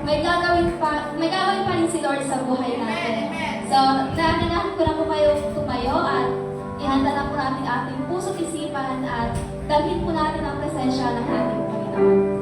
may gagawin pa rin si Lord sa buhay natin. So, nanganganahan ko na po kayong tumayo at ihanda na po natin ating puso't isipan at dalhin po natin ang presensya ng ating Panginoon.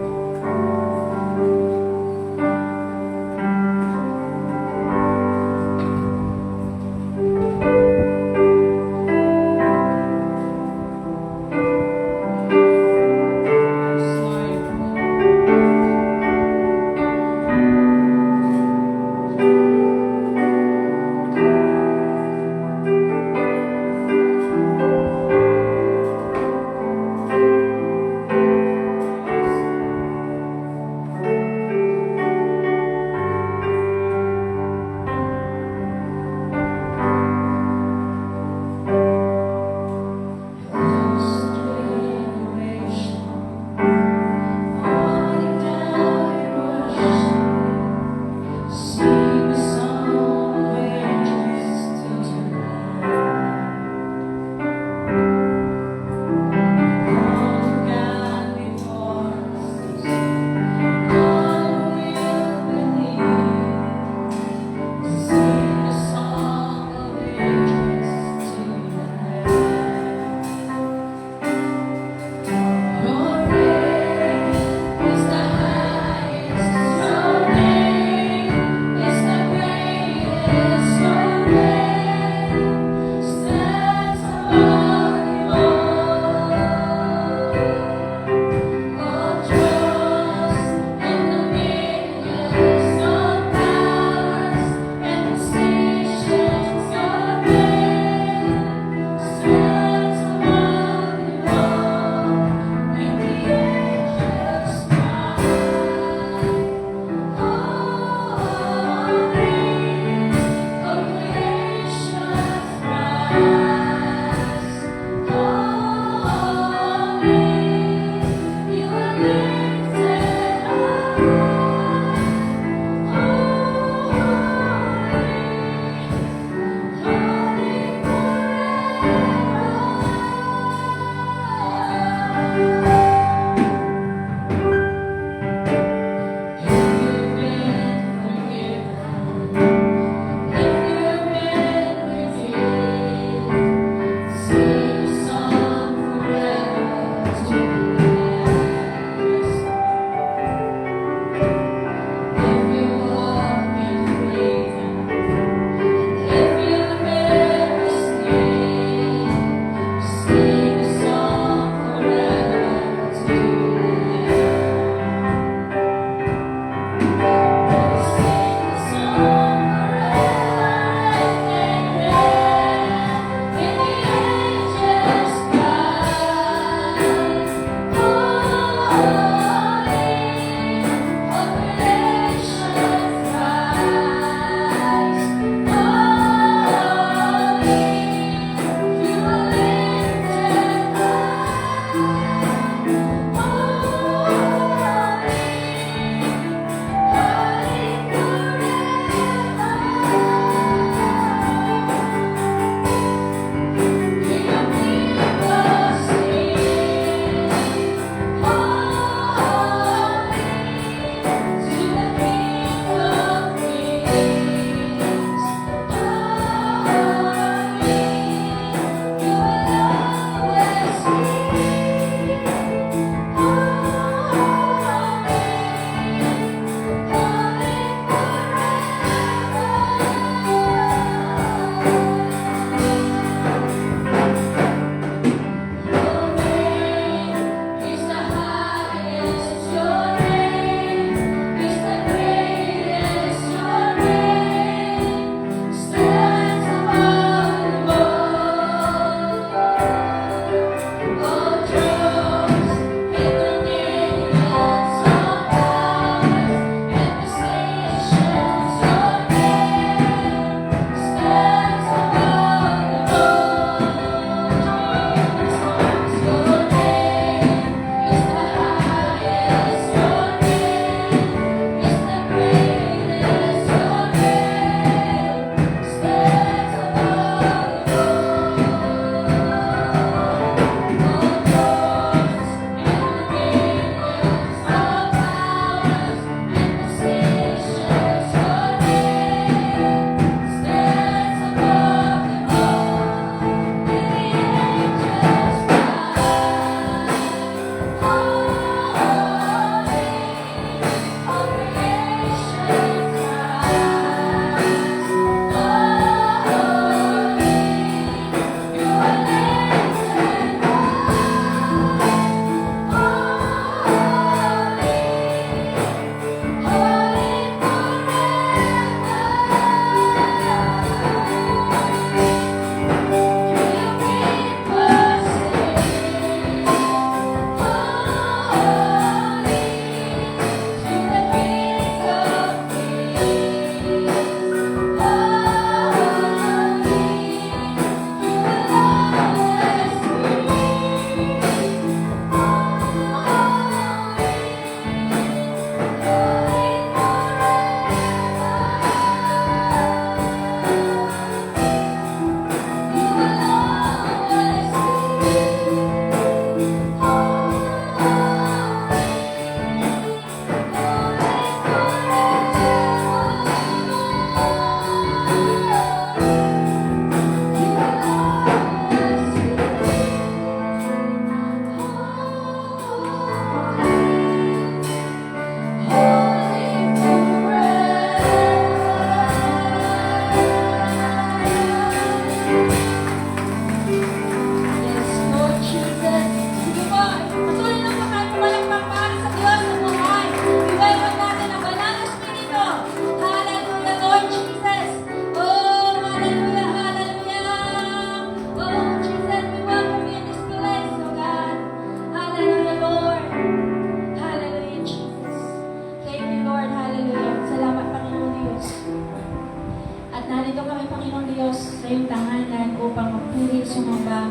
sa iyong tahanan upang magpuri, sumamba,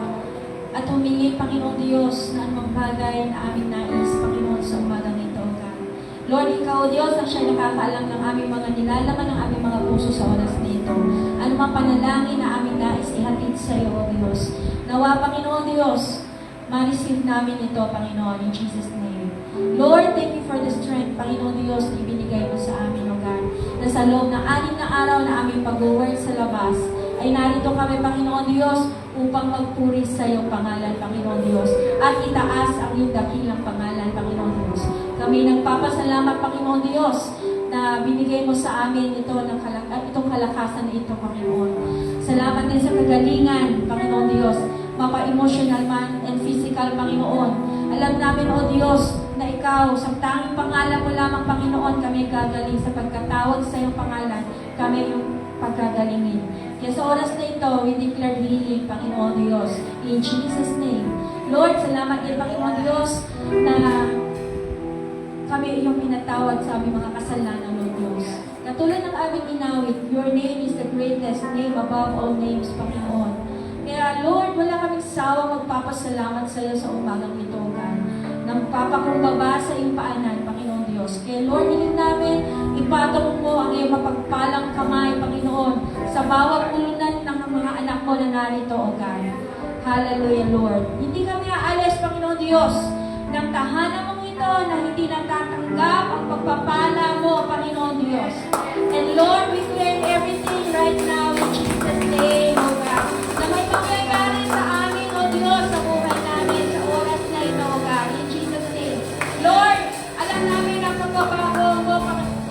at humingi, Panginoon Diyos, na anumang bagay na aming nais, Panginoon, sa umagang ito, O God. Lord, Ikaw, O Diyos, ang siya'y nakakaalam ng aming mga nilalaman ng aming mga puso sa oras na ito. Anumang panalangin na aming nais ihatid sa iyo, O Diyos. Nawa, Panginoon Diyos, ma-receive namin ito, Panginoon, in Jesus' name. Lord, thank you for the strength, Panginoon Diyos, na ibinigay mo sa amin, O God, na sa loob ng 6 na araw na aming pag-work sa labas, ay narito kami, Panginoon Diyos, upang magpuri sa iyong pangalan, Panginoon Diyos, at itaas ang iyong dakilang pangalan, Panginoon Diyos. Kami nagpapasalamat, Panginoon Diyos, na binigay mo sa amin itong kalakasan na ito, Panginoon. Salamat din sa kagalingan, Panginoon Diyos, mapa-emotional man and physical, Panginoon. Alam namin, O Diyos, na Ikaw, sa tanging pangalan mo lamang, Panginoon, kami gagaling sa pagkatawag sa iyong pangalan, kami yung pagkagalingin. Kaya sa oras na ito, we declare healing, Panginoon Diyos, in Jesus' name. Lord, salamat din, Panginoon Diyos, na kami iyong pinatawad sa aming mga kasalanan, Lord Diyos. Katulad ng aming inawit, your name is the greatest name above all names, Panginoon. Kaya, Lord, wala kaming sawang magpapasalamat sa iyo sa umagang ito, God. Nang papakumbaba sa iyong paanan, Panginoon Diyos. Kaya, Lord, hiling namin, ipatong mo ang iyong mapagpalang kamay, Panginoon, sa bawat ulunan ng mga anak mo na narito, O God. Hallelujah, Lord. Hindi kami aalis, Panginoon Diyos, ng tahanan mong ito na hindi natatanggap ang pagpapala mo, Panginoon Diyos. And Lord, we claim everything right now in Jesus' name, O God, na may mangyayari sa amin, O Diyos, sa buhay namin, sa oras na ito, O God, in Jesus' name. Lord, alam namin ang pagbabago mo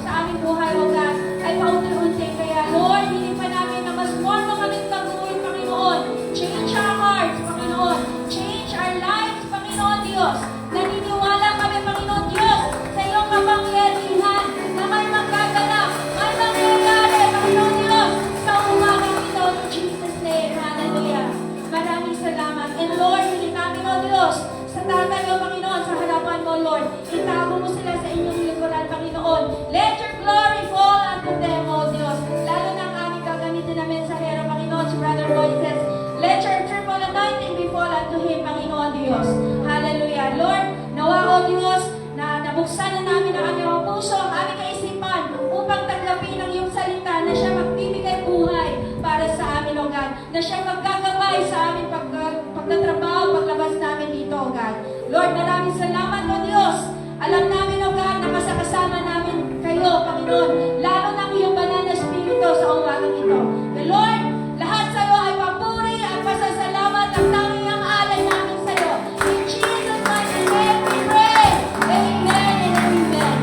sa aming buhay, O God, ay paunti-unti. Kaya, Lord, hindi pa namin na mas more mo kaming baguhin, Panginoon. Change our hearts, Panginoon. Change our lives, Panginoon Diyos. Naniniwala kami, Panginoon Diyos, sa iyong kapangyarihan na may magaganap, may mangyayari, Panginoon Diyos, sa umagang ito, in Jesus' name. Hallelujah. Maraming salamat. And Lord, hindi namin, O Diyos, sa tatay mo, Panginoon, sa harapan mo, Lord, itago mo sila sa inyong likuran, Panginoon. Let your glory fall unto them, O Diyos. Lalo na ang aming gagamitin namin sa hero, Panginoon, si Brother Moises. Let your triple anointing be fall unto him, Panginoon Diyos. Hallelujah. Lord, nawa, O Diyos, na nabuksan na namin ang aming puso, ang aming kaisipan, upang tanggapin ang iyong salita na siya magbibigay buhay para sa amin, O God. Na siya maggagabay sa aming pagtatrabaho, paglabas namin dito, O God. Lord, maraming salamat, O Diyos. Alam namin, O God, na kasama namin kayo, Panginoon, lalo ng iyong banal na Espiritu sa umagang ito. The Lord, lahat sa iyo ay papuri at pasasalamat ang tanging ang alay namin sa iyo. In Jesus' mighty name we pray. Amen and amen.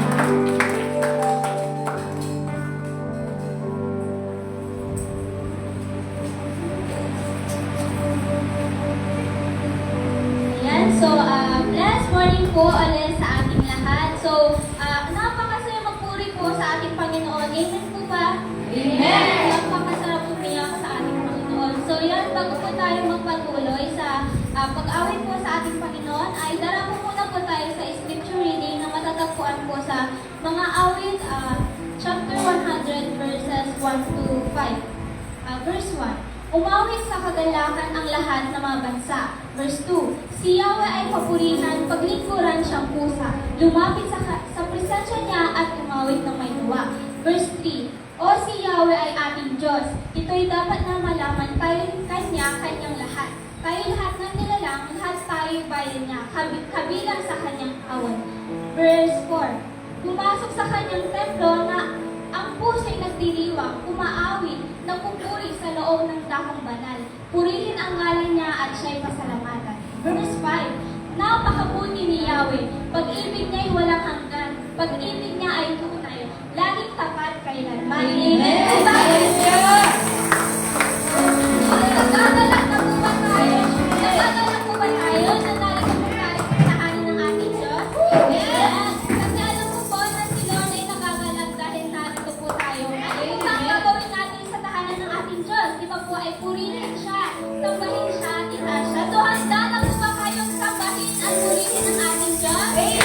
Yan, so last morning po ulit sa ating lahat. So, napakasaya magpuri po sa ating Panginoon. Amen po ba? Amen! Napakasarap umiyak sa ating Panginoon. So yan, bago po tayo magpatuloy sa pag-awit po sa ating Panginoon, ay darama muna po tayo sa scripture reading na matatagpuan po sa mga awit, chapter 100, verses 1 to 5. Verse 1, umawit sa kagalakan ang lahat ng mga bansa. Verse 2, si Yahweh ay papurihan, paglingkuran siyang pusa. Lumapit sa presensya niya at umawit ng may duwa. Verse 3, o si Yahweh ay ating Diyos. Ito'y dapat na malaman tayo kanyang lahat. Tayo lahat ng nilalang, lahat tayo bayan niya, kabilang sa kanyang awan. Verse 4, pumasok sa kanyang templo na ang puso'y nagdiriwang, umaawit, nagpupuri sa loob ng dakong banal. Purihin ang ngalan niya at siya'y pasalamatan. Verse 5, napakabuti ni Yahweh, pag-ibig niya'y walang hanggan, pag-ibig niya ay tunay, laging tapat kailanman. Amen! Nagagalak na po ba tayo? Nagagalak po ba tayo na narito po tayo sa tahanan ng ating Diyos? Yes! Kasi alam ko po na si Lord ay nagagalak dahil narito po tayo. Ano po ang gagawin natin sa tahanan ng ating Diyos? Di ba po ay purihin siya, sambahin siya, at itaas siya. So handa na po ba kayong sambahin at purihin ang ating Diyos? Amen!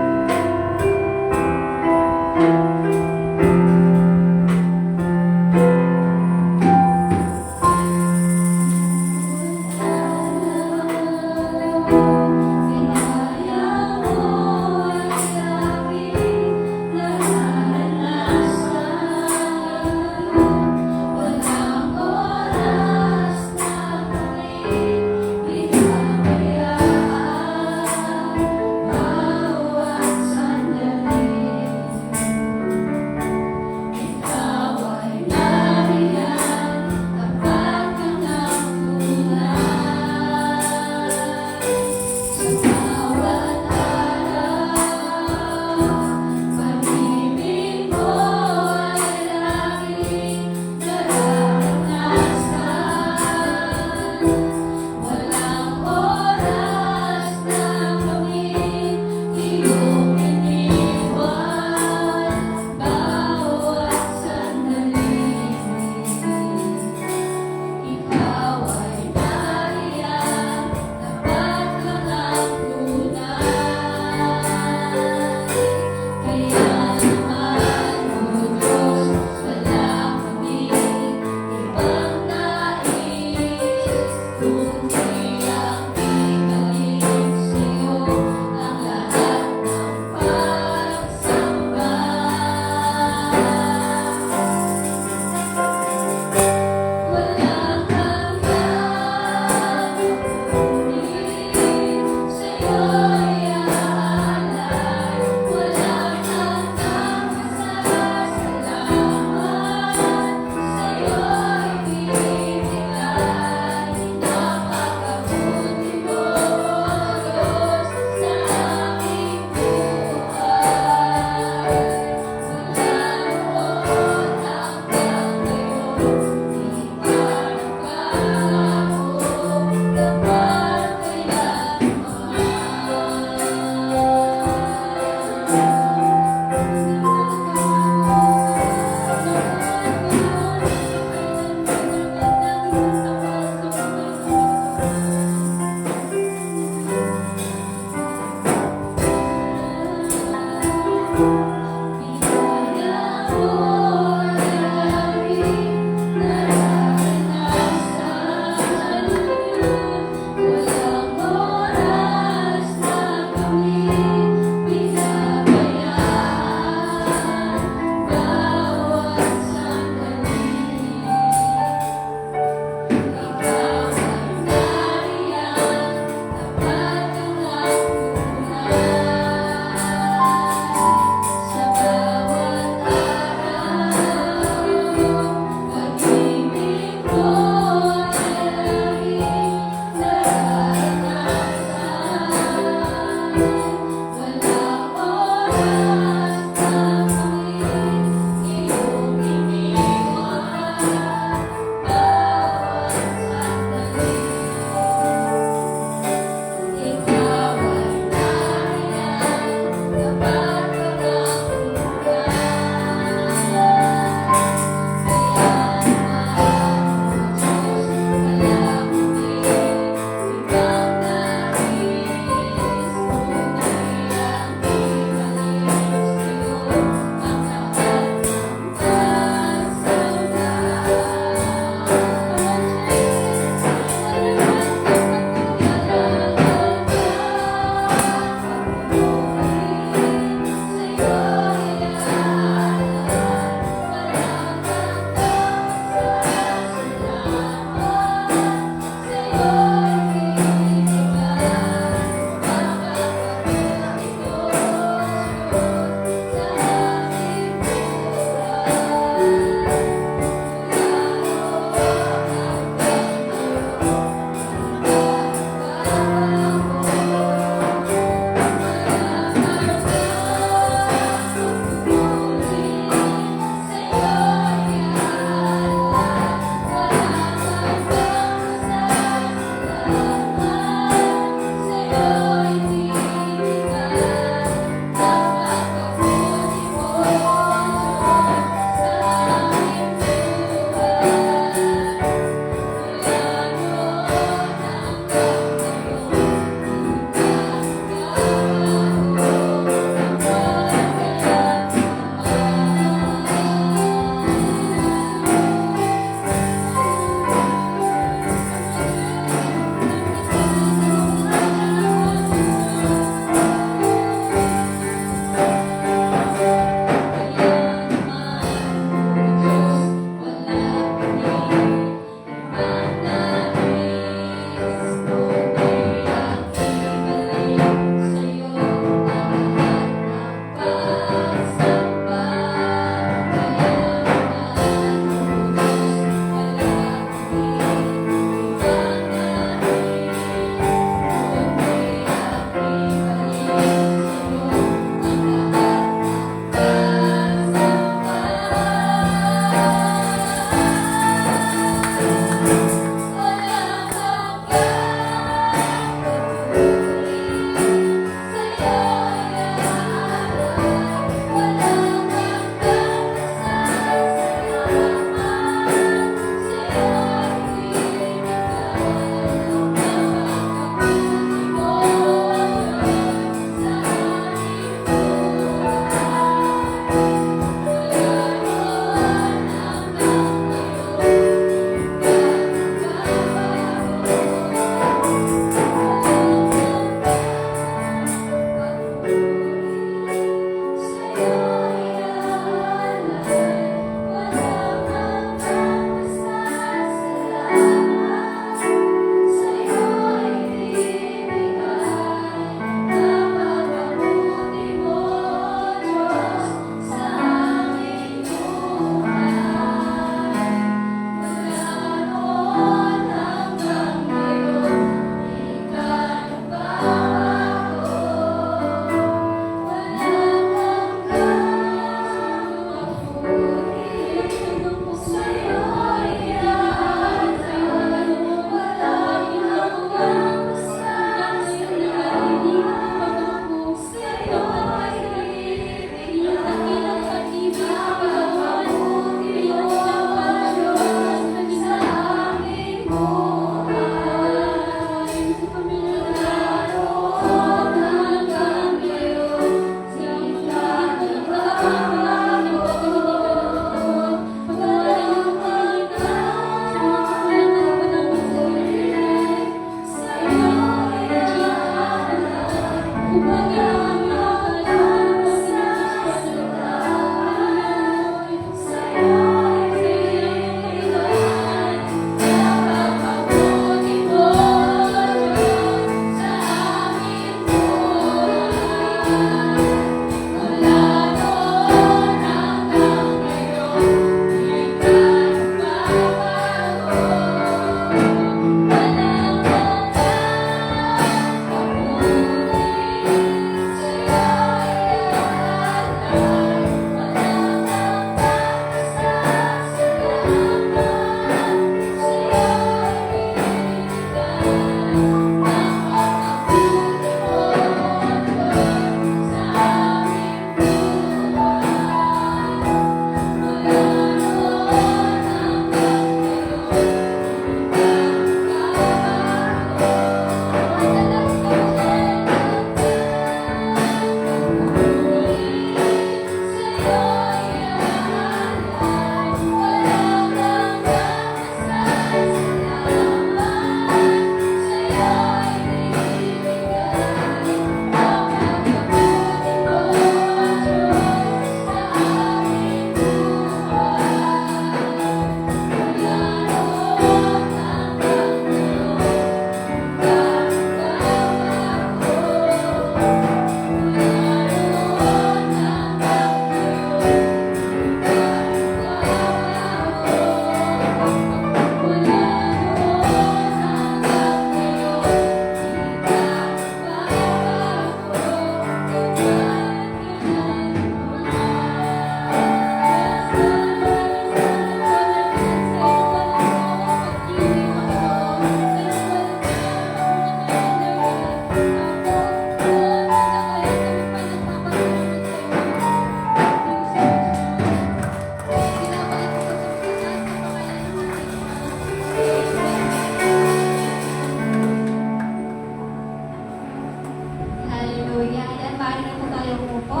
Hallelujah. Yan, maaari na po tayo umupo.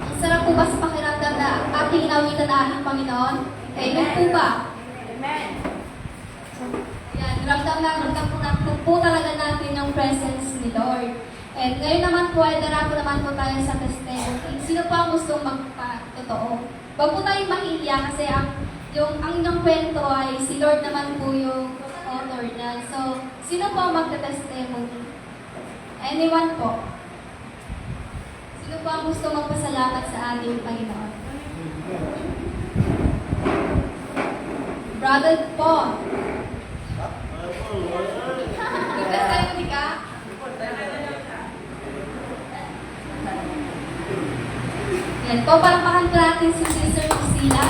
Ang sarap po ba sa pakiramdam na ating inawitan na ating Panginoon? Amen po ba? Amen. Yan, ramdam po talaga natin yung presence ni Lord. And ngayon naman po ay darako naman po tayo sa testimony. Sino po ang gustong magpatotoo? Huwag po tayong mahiya kasi ang inyong kwento ay si Lord naman po yung author niya. So, sino po ang magta-testimony? Anyone po? Sino po ang gusto magpasalamat sa ating Panginoon? Brother po. Biglas tayo ni ka? Yan po, palakpakan po natin si Sister Lucila.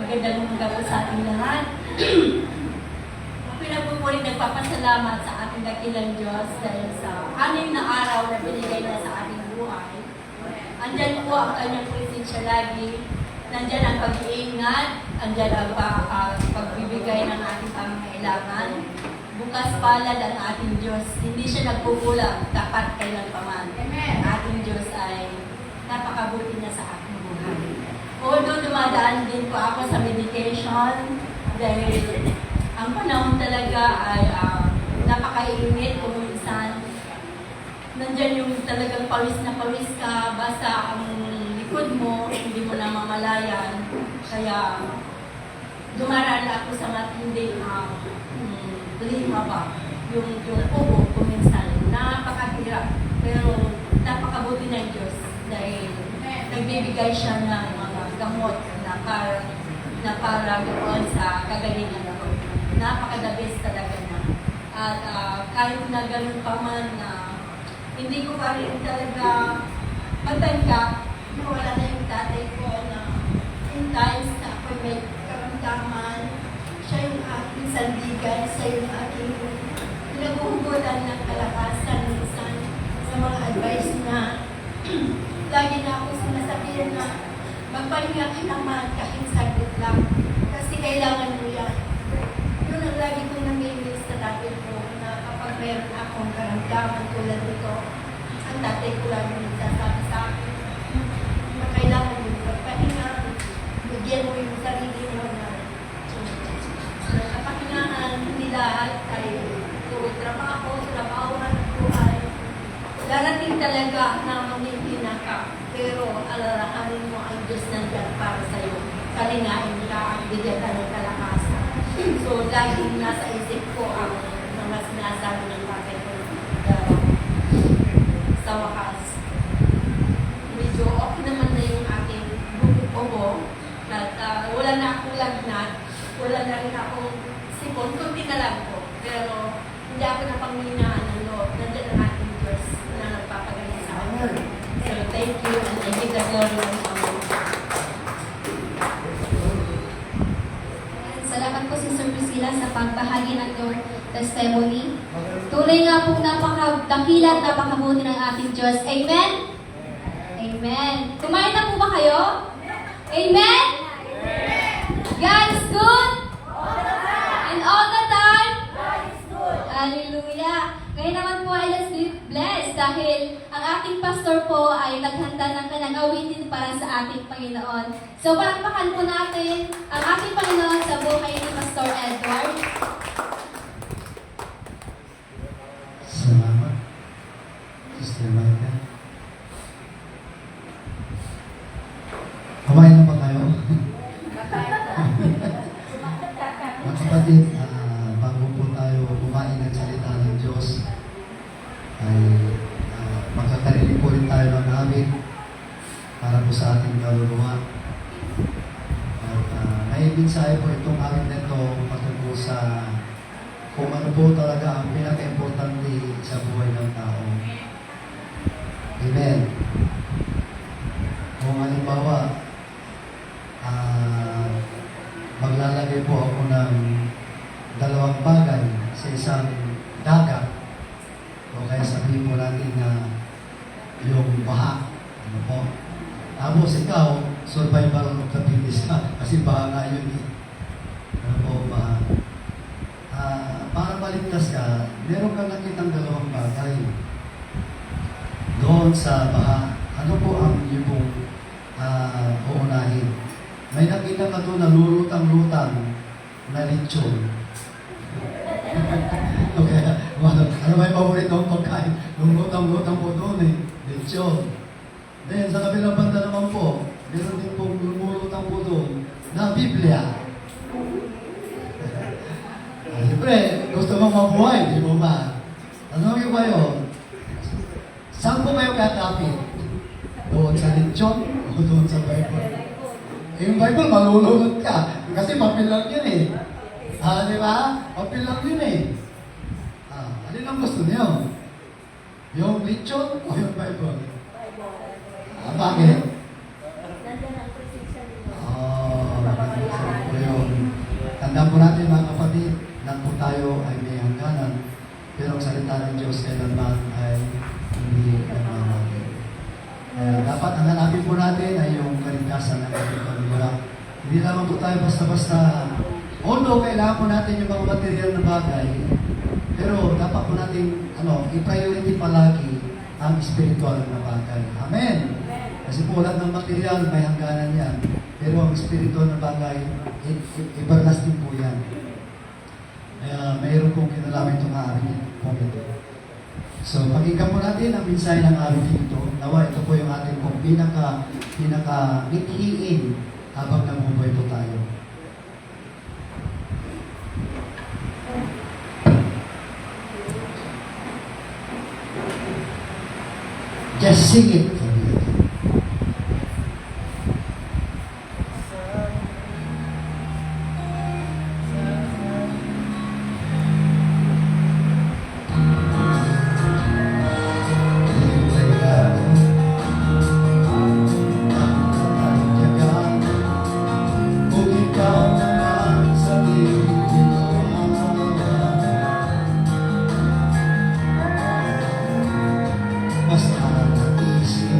Magandang umaga po sa ating lahat. Pinagpupuri nagpapasalamat sa ating dakilang Diyos dahil sa 6 na araw na binigay na sa ating buhay. Andyan po ang kanyang presensya lagi. Nandyan ang pag-iingat, andyan ang pagbibigay ng ating pangangailangan. Bukas palad ang ating Diyos. Hindi siya nagkukulang, tapat kailanpaman. Amen. Ang ating Diyos ay napakabuti niya sa ating buhay. Although dumadaan din po ako sa medication dahil ang panahon talaga ay napakainit kung minsan. Nandyan yung talagang pawis na pawis ka, basta ang likod mo, hindi mo na mamalayan. Kaya dumaraan ako sa matinding lima ba, yung ubo kung minsan. Napakahirap, pero napakabuti ng Diyos dahil nagbibigay siya ng mga gamot na para doon sa kagalingan ako. Napakadabis talaga na. At kahit na ganun pa man na hindi ko pa rin talaga magtangka, wala na yung tatay ko na in times na ako may karamdaman, siya yung aking sandigan, siya yung aking pinaghuhugutan ng kalakasan minsan sa mga advice na lagi na ako sinasabihan na magpahinga ka naman kahit saglit lang kasi kailangan mo yan. Yun ang lagi kong namimiss sa tatay ko na kapag meron akong karamdaman tulad nito, ang tatay ko lagi nagsasabi sa akin na kailangan mo magpahinga, bigyan mo yung sarili mo na darating talaga na mamimina ka. Pero alalahanin mo ang Diyos nandiyan para sa'yo. Kalingain ka at bigyan ka ng kalakasan. So, laging nasa isip ko ang mga sinasabi ng bagay ko. Sa wakas, medyo okay naman na yung aking buko at wala na akong lagnat, wala na rin akong sipon, kunti na lang po. Pero hindi ako napanghinaan ng loob. Nandiyan ang ating Diyos na nagpapagaling sa akin. So thank you and I give the glory and honor. Salamat po si Sir Priscilla sa pagbahagi ng iyong testimony. Tunay nga pong napakadakila at napakabuti ng ating Diyos. Amen? Amen. Kumain na po ba kayo? Amen? God is good? And all the time? Hallelujah. Ngayon naman po ay let's be blessed dahil ang ating pastor po ay naghanda ng kanyang awitin para sa ating Panginoon. So palakpakan po natin ang ating Panginoon sa buhay ni Pastor Edward. Salamat. Sister Maika. Kumain na ba kayo? Mga kapatid, bago po tayo kumain ng salita ng Diyos, ay magkakarinig po rin tayo ng awit para po sa ating kaluluwa. At naiinsahe po itong awit na ito patungkol sa kung ano po talaga ang pinaka-importante sa buhay ng tao. Amen. Kung halimbawa, maglalagay po ako ng dalawang bagay sa isang dagat, o kaya sabihin mo natin na yung baha. Ano po? Tapos ikaw, survival of the fittest ka, kasi baha nga yun eh. Ano po, baha? Para maligtas ka, meron kang nakitang dalawang bagay. Doon sa baha, ano po ang iyong uunahin? May nakita ka doon na lulutang-lutang na lechon. Okay, ano ba yung paboritong pagkain? Lulutang-lutang po doon eh, lechon. Then sa kabilang banda naman po, meron din pong lumulutang po doon na Biblia. Siyempre, gusto mong mabuhay, di mo ba? Ano yung ba yun? Saan po kayo kakapit? Doon sa lechon o doon sa Bible? Yung Bible, malulunod ka. Kasi papel lang yun eh. Di ba? Papel lang yun eh. Alin ang gusto niyo? Yung lechon o yung Bible? Bakit? Tandaan po natin mga kapatid, lahat po tayo ay may hangganan, pero ang salita ng Diyos kailanman ay hindi nagmamahal. Dapat ang hanapin po natin ay yung kaligtasan ng ating kaluluwa. Hindi lamang po tayo basta-basta, although kailangan po natin yung mga material na bagay, pero dapat po natin i-priority palagi ang spiritual na bagay. Amen! Kasi po lahat ng material may hangganan yan. Pero ang spiritual na bagay, everlasting po yan. Kaya mayroon pong kinalaman itong aaralin po ito. So, pakinggan po natin ang mensahe ng araw dito. Nawa, ito po yung ating pong pinaka-mithiin habang nabubuhay po tayo. Just sing it for me. Basta natisip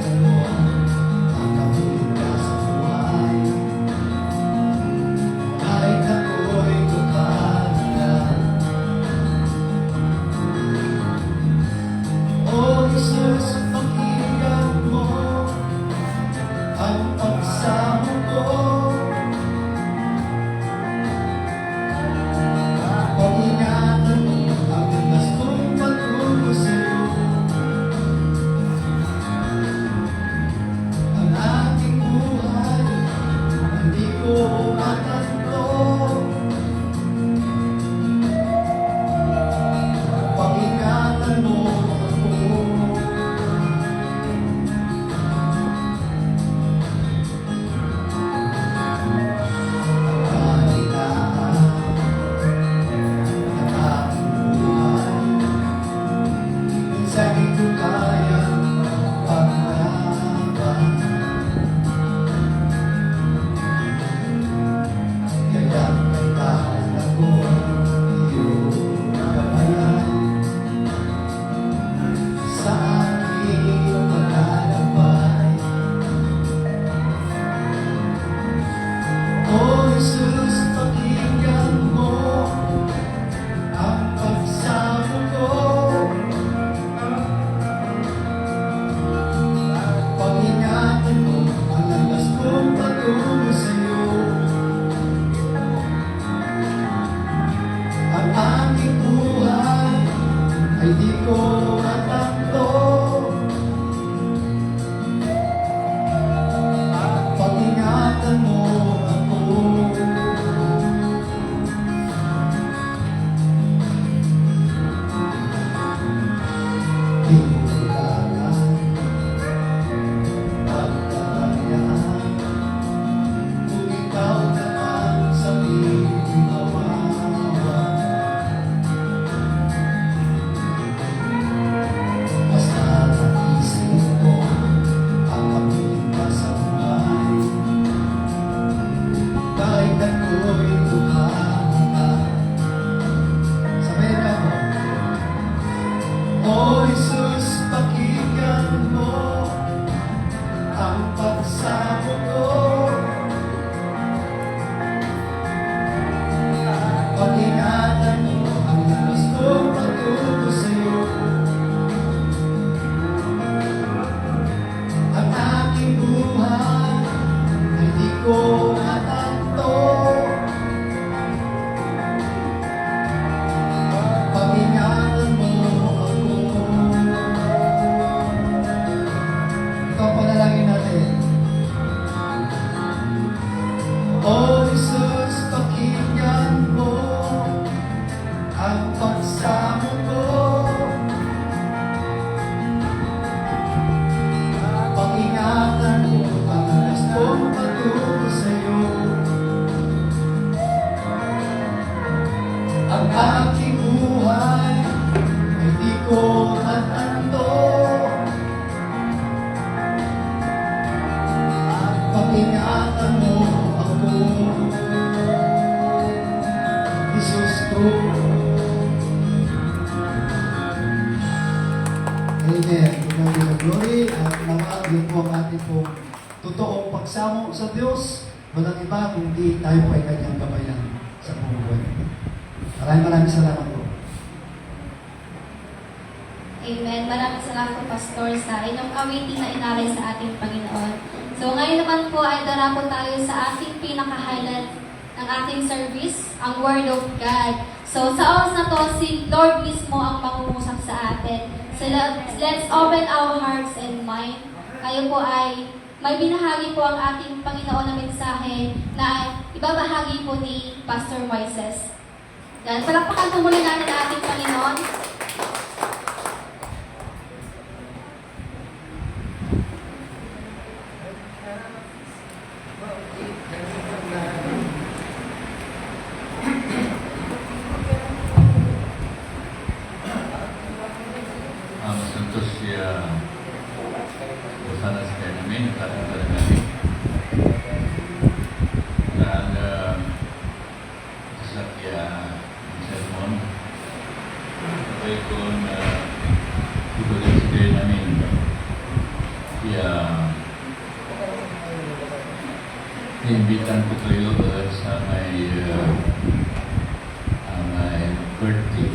ko matanto. Pag-ingatan mo ako. Kailangan ng aking buhay. Minsan di ko kayang paglaban. Kaya kailangan ako iyong gabayan sa aking paglalakbay. O Jesus, pakinggan mo ang pagsamo ko. Pag-ingatan mo ang landas kong patungo sa'yo. Ang aking buhay ay di ko matakto. Pag-ingatan mo ako. Di ko kailangan pagkakayahan. Kung ikaw naman sa piling kawawa. Basta naisip ko ang kapitba sa buhay. Kahit ako'y lukhana. Sabihin ka mo, O Jesus, pakinggan mo ang pagsamo ko. Pag-ingatan mo ang landas kong patungo sa'yo. Ang aking buhay ay di ko matanto. Pag-ingatan mo ako. Ito ang panalangin natin. O Jesus, pakinggan mo ang pagsamo ko. Pag-ingatan mo ang landas kong patungo sa'yo. Ang aking buhay ay di ko matanto. Pag-ingatan mo ako. Jesus ko. Amen. Ikaw yung glory at nawag yun po ang ating pong totoong pagsamo sa Diyos. Walang iba kundi tayo po ay kanyang gabayan sa buong buhay. Maraming salamat po. Amen. Maraming salamat po, Pastor, sa inyong awiting na inalay sa ating Panginoon. So ngayon naman po ay darapon tayo sa ating pinaka-highlight ng ating service, ang Word of God. So sa oras na to, si Lord mismo ang mangungusap sa atin. So let's open our hearts and mind. Kayo po ay may binahagi po ang ating Panginoon na mensahe na ibabahagi po ni Pastor Moises. Yan, palakpakan po muli natin ang ating Panginoon. Santos siya sana sekali namin nakakita namin dan sa kaya sermon ay kung tutuloy sekali namin ya imbitan ko kayo sa may birthday.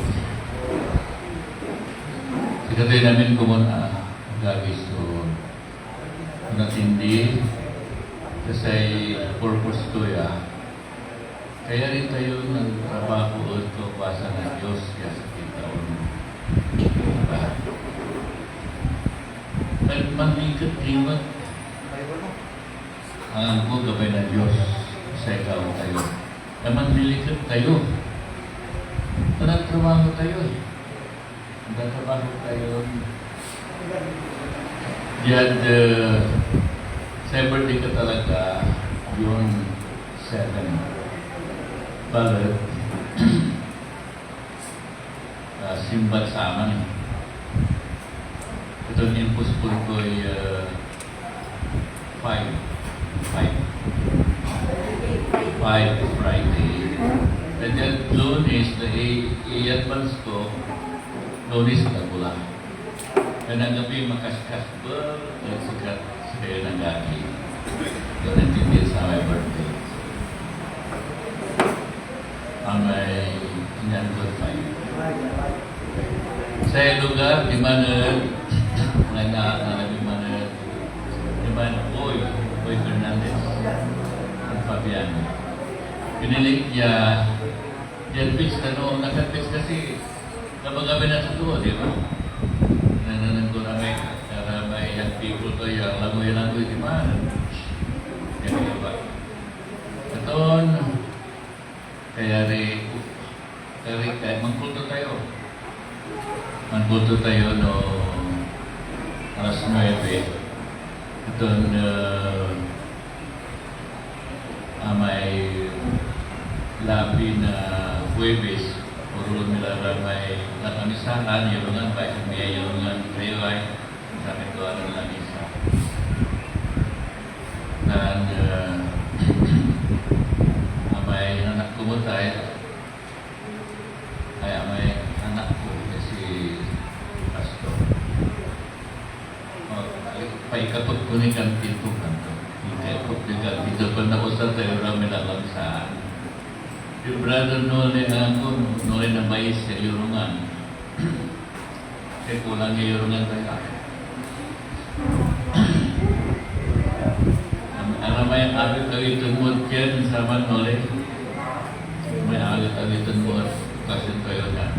Ikatay namin kung gagis to natindi kasi purpose to ya. Kaya rin tayo nagtrabaho at kabasa ng Diyos kaya sa kita o dahil manikat-iwan ang po gabay ng Diyos sa ikaw tayo. Naman dilikat tayo. Trabaho tayo. Trabaho tayo. Diyan, sa birthday ka talaga, yung 7. Balat, simbat sa amin. Ito yung impossible ko ay 5 Friday. And then Lunes, i-advance ko, Lunes na pula. Kaya ang gabi makaskas ba, at sikat sa ng gabi. Doon natindig sa my birthday. Ang may inanggod pa yun. Sa lugar, di mana Boy Fernandez, ang Fabiano. Pinilig niya, dyan pitch na noon, nagka-pitch kasi kapag-gabi na sa tuwa, di ba? Nananang ko na may young people to yung langoy-langoy, di ba? Yan di ba? Itoon, kaya mangkulto tayo. Mangkulto tayo no alas 9. Itoon, may labi na Huwebes, puro nila may nakamisahan, yulungan pa, may yulungan kayo sa mituan ng lamisa. Dan may anak ko mo tayo, ay may anak ko si Pastor. Paikapag ko ni kantinto kanto. Ikapag ni kantinto pa na ko sa tayo rami na lang saan. Yung brother noon ako, noon na mais sa yurungan. Kaya kulang yung yurungan tayo. Ano may agit-agitan mo dyan sa Manole? May agit-agitan mo at kasi tayo na.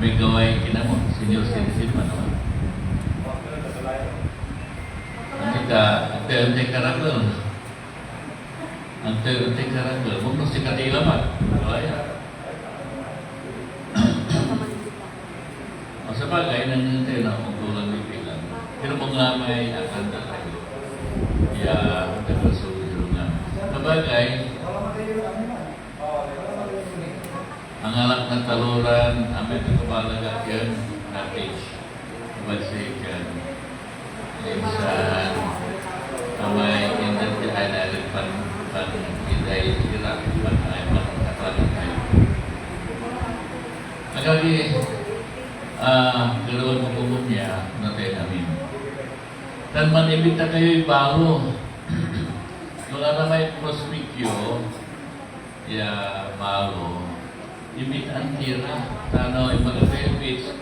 May gaway kinamo, senior citizen man naman. Ante karakter. Ante karakter. Mungkin si katila man. Kaya. O sabagay, nangyayari na kung tulang bibilang. Pero kung lamay, akan tayo. Ya, nagkasulunan. Sabagay, ang alak ng taluran, amin ang kabalaga yan, natage. Basikan. Insan, amay indantihan natin pan-iday sila, pan-ayman, katalang tayo. Nagagi, ganoon mo kumumya, natin namin. Dan manibita kayo ibalo. Yung may prospectio, ya malo, ibit ang tira, tano yung mga beach,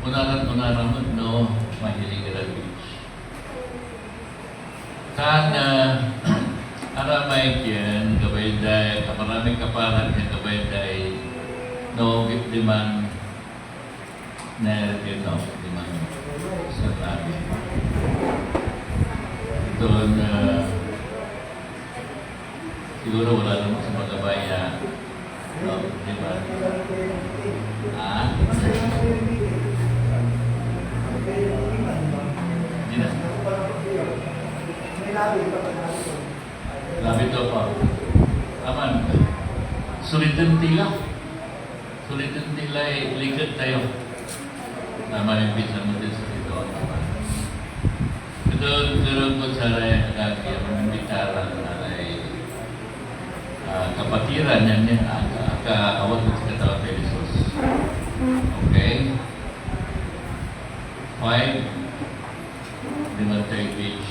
unaran mo no, mahilig ka beach. Kana, aramay yan, gabay day, kaparaming kaparan yan, gabay day, no, giptiman, nervin, no, giptiman, sa tabi. Doon, siguro wala naman sa magabaya. No, di ba? Hindi na. Labi ito pa. Aman. Sulitan tila. Sulitan tila ay likat tayo. Naman yung pizza mo din sa ito. Ito, ko sa kaya mamimitaran na ay kapatiran yan niya kaawat mo sa katawag kay Jesus. Okay? 5 Dimantay Beach.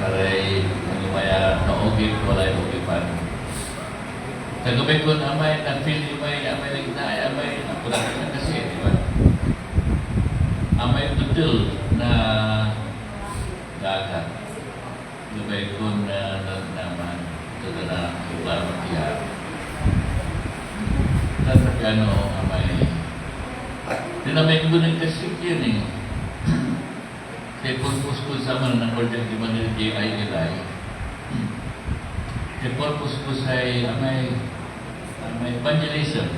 Karay lumaya na ogip, wala yung ogipan. Kagabi ko na amay, na-feel amay lagi na amay, napulat na kasi, di ba? Amay betul na dagat. Gabay ko na naman ito na ulama tiya. Tatag amay. Dinamay ko ng kasik yan eh. Kaya purpose ko sa mga ng project di man nila J.I. Ilay. the purpose ko sa may evangelism.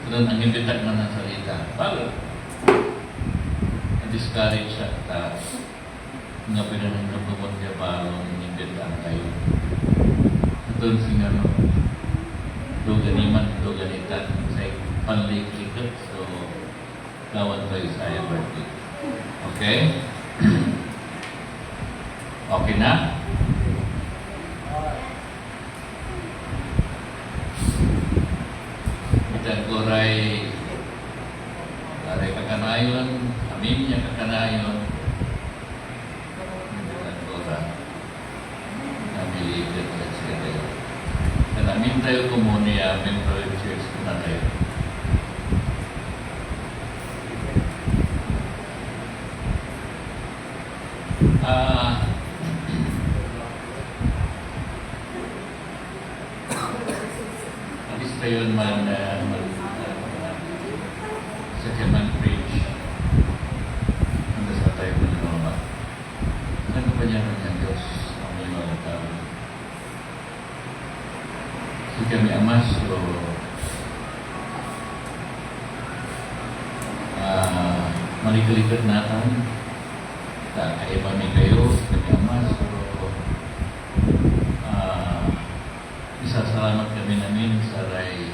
Doon ang imbitag na ng salita. Para na-discourage siya at nga pinanagpapumot niya parang imbitag kayo. Doon siya doganitan sa panliklikot. So, gawad ko Isaiah birthday. Okay? Okay na? Kita koray kakanayon, amin niya kakanayon. Kita koray namilikat at siya tayo. Dan amin tayo komunia, member of church na tayo. Alis tayo man sa Keman Bridge. Handa sa tayo maninoba. Ano pa niya ng Diyos ang maninoba tao? Si kami amas o malikalikat natin. Kaiba may kayo, kami amas o isasalamat kami namin sa ray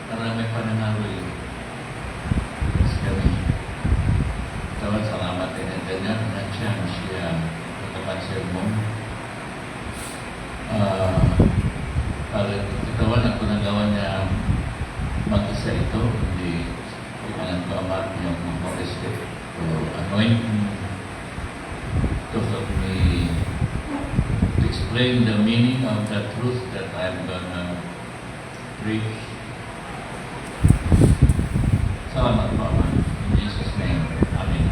para may pananaroy. Yes, kami. Tawad salamat din ang ganyan na chance siya magkapansel mo. Para katawan ako nagawa niya mag-isa ito, hindi kailangan ko amat yung mag-forest to anoint to help me to explain the meaning of the truth that I'm gonna preach. Salamat po, Ama. In Jesus' name, Amen.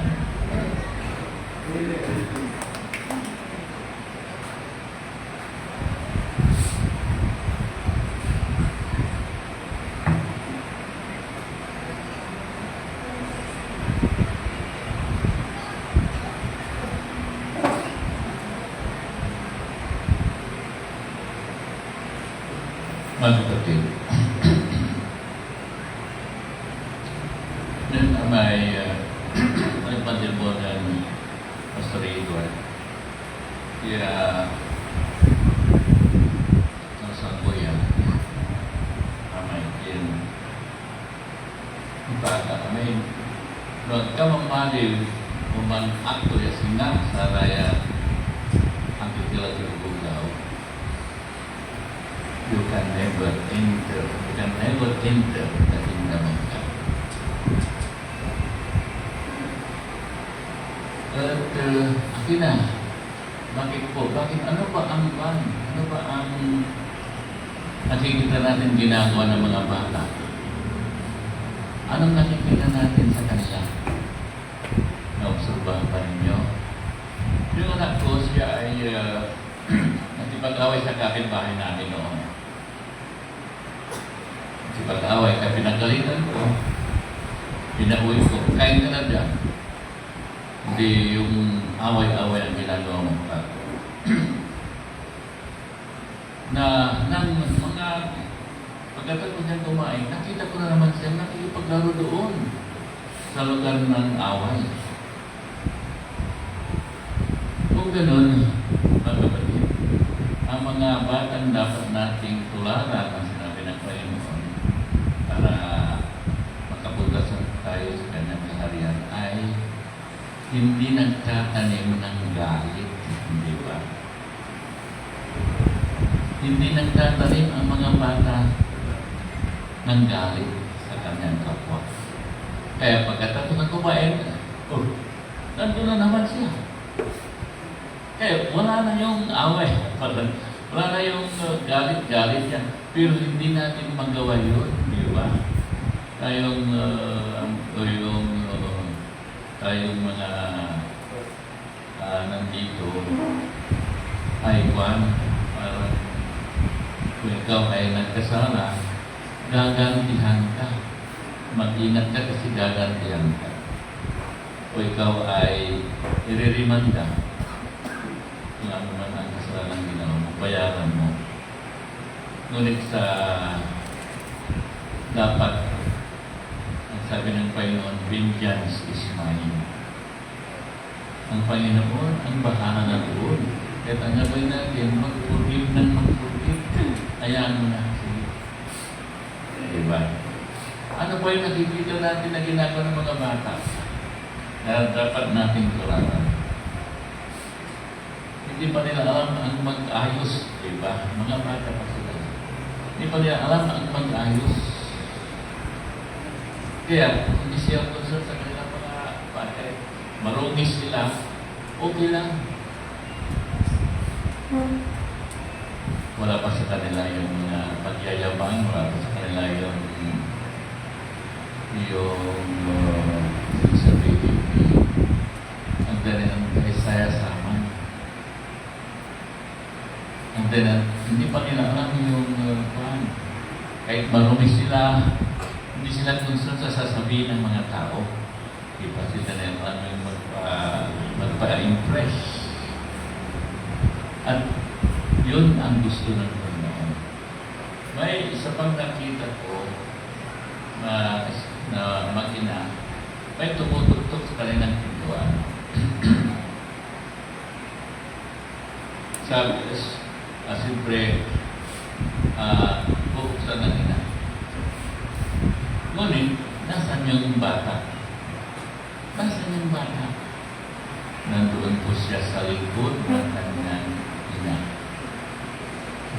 Mga kapatid, may pandirbo ng Pastor Edward. Kaya sa kuya, may may kamamali kuman akto ya singa sa raya ang kitila tinubugaw. You can never enter the kingdom of God. At akin na, bakit ano ba ang nakikita natin ginagawa ng mga bata? Anong nakikita natin sa kanila? Naobserbahan pa ninyo? Yung anak ko, siya ay nakipag-away sa kapitbahay namin noon. Nakipag-away, kaya pinagalitan ko. Pinauwi ko, kain ka na dyan. Hindi yung away-away ang ginagawa mo ka. Nang mga pagkatapos niya kumain, nakita ko na naman siya nakikipaglaro doon sa lugar ng away. Kung ganun, mga kapatid, ang mga batang dapat nating tularan ang sinabi ng Panginoon para makapunta tayo sa kanyang kaharian ay hindi nagtatanim ng galit, hindi ba? Hindi nagtatanim ang mga bata ng galit sa kanyang kapwa. Kaya pagkatapos ng kumain, nandun na naman siya. Kaya wala na yung away, wala na yung galit-galit yan. Pero hindi natin magawa yun, di ba? Tayong mga nandito ay parang kung ikaw ay nagkasala, gagantihan ka. Mag-ingat ka kasi gagantihan ka. O ikaw ay iririman ka kung ano man ang kasalanan ginawa mo. bayaran mo. Ngunit sa dapat, ang sabi ng Panginoon, vengeance is mine. Ang Panginoon, ang bahala na doon. At ang gabay natin, mag-forgive ng mag-forgive. Hayaan mo na. Diba? Ano ba yung nakikita natin na ginagawa ng mga bata? Na dapat nating tularan. Hindi pa nila alam ang mag-ayos. Diba? Mga bata pa sila. Hindi pa nila alam ang mag-ayos. Kaya, hindi siya concern sa kanilang mga bata. Marungis sila, okay lang. Wala pa sa kanila yung pagyayabang, wala pa sa kanila yung sabihin ang dali ng kaisaya sa aman. Ang dali, hindi pa nila alam yung kahit marumi sila, hindi sila concern sa sasabihin ng mga tao. Di ba sila nila alam yung magpa-impress. At yun ang gusto ng Panginoon. May isa pang nakita ko na makina, may tumututok sa kanilang pintuan. Sabi, siyempre, buksan na nila. Ngunit, nasan yung bata? Nasan yung bata? Nandoon po siya sa likod ng kanyang ina.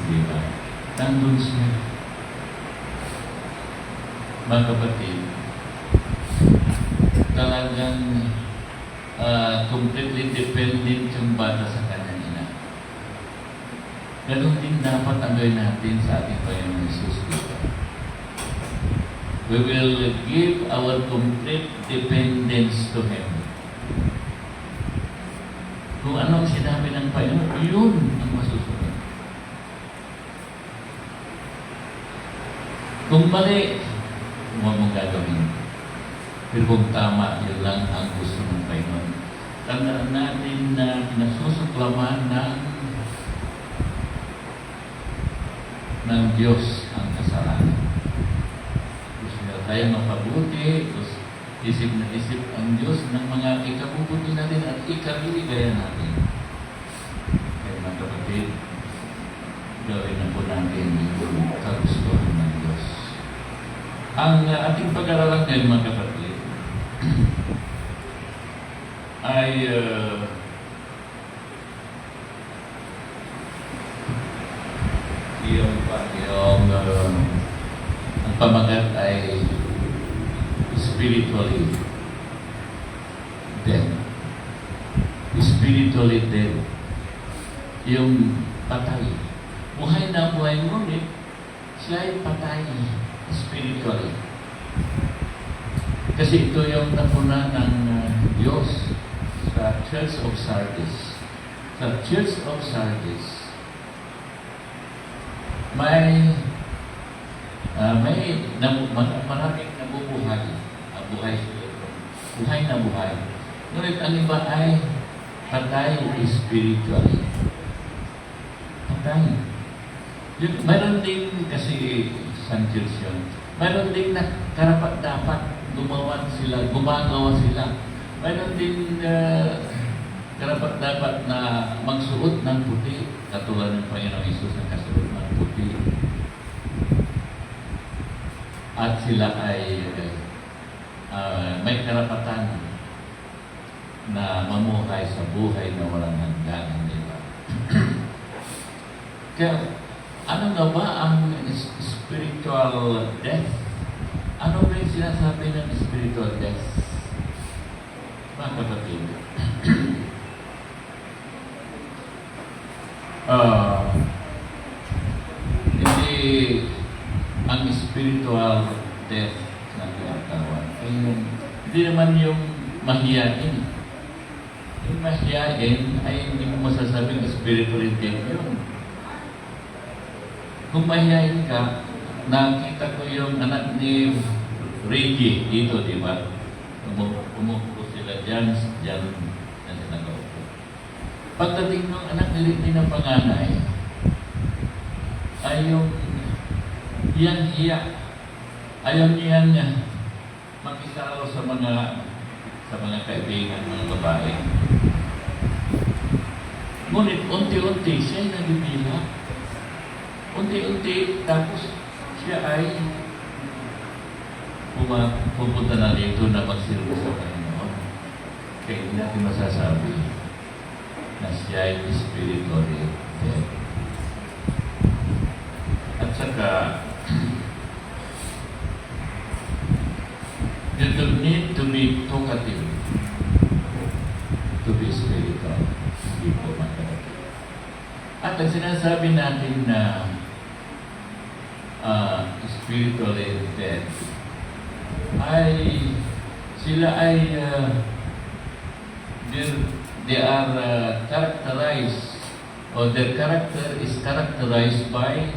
Diba? Nandun siya. Mga kapatid, talagang completely dependent yung bata sa kanyang ina. Ganun din dapat ang gawin natin sa ating Panginoon Jesus dito. We will give our complete dependence to Him. Kung anong sinabi ng Panginoon, yun ang masusunod. Kung mali, huwag mong gagawin. Pero kung tama, yun lang ang gusto ng Panginoon. Tandaan natin na nasusuklaman ng Diyos ang kasalanan. Gusto niya tayo mapabuti, isip na isip ang Diyos ng mga ikabubuti natin at ikabiligaya natin. Kaya mga kapatid, gawin na po natin yung kagustuhan ng Diyos. Ang ating pag-aralan ngayon, mga kapatid, ay ang pamagat ay spiritually dead. Spiritually dead. Yung patay. Buhay na buhay, ngunit siya ay patay spiritually. Kasi ito yung napuna ng Diyos sa Church of Sardis. Sa Church of Sardis, maraming nabubuhay. Buhay na buhay. Ngunit ang iba ay patay spiritually. Patay. Mayroon din kasi San Church yun. Mayroon din na karapat-dapat gumagawa sila. Mayroon din karapat-dapat na magsuot ng puti. Katulad ng Panginoong Isus na kasuot ng puti. At sila ay may karapatan na mamuhay sa buhay na walang hanggan, di ba? Kaya, ano nga ba ang spiritual death? Ano ba yung sinasabi ng spiritual death? Mga kapatid, hindi ang spiritual death na tinatawag. Hindi naman yung mahiyain. Yung mahiyain ay hindi mo masasabing spiritual death yun. Kung mahiyain ka, nakita ko yung anak ni Reggie dito, di ba? Umupo sila dyan na sinagaw ko. Pagdating ng anak ni Reggie ng panganay, ay yung hiyang-hiya. Ayaw niyang makisalaw sa mga kaibigan, mga babae. Ngunit unti-unti siya'y nagbibilang. Unti-unti, tapos siya ay pupunta na dito na magsilbi sa Panginoon. Kaya hindi natin masasabi na siya ay spiritually dead. At saka, you don't need to be talkative to be spiritual. Hindi po makakapit. At ang sinasabi natin na spiritually dead, sila ay they are characterized, or their character is characterized by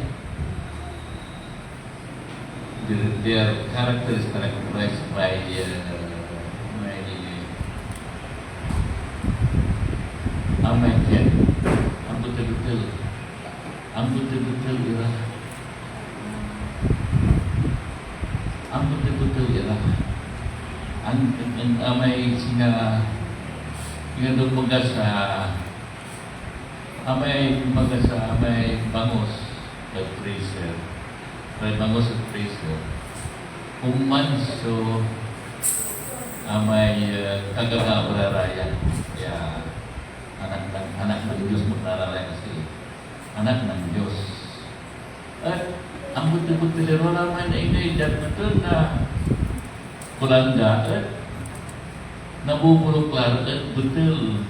their character is characterized by ang betul-betul ialah ang amay singa dumaga sa amay bangos at freezer. May bangos at freezer. Human so amay kagagawararaya. Kaya anak ng Diyos magnararaya kasi anak ng Diyos. At ang betul-betul naman ay naidad betul na kulangga at nabubulok laro at betul.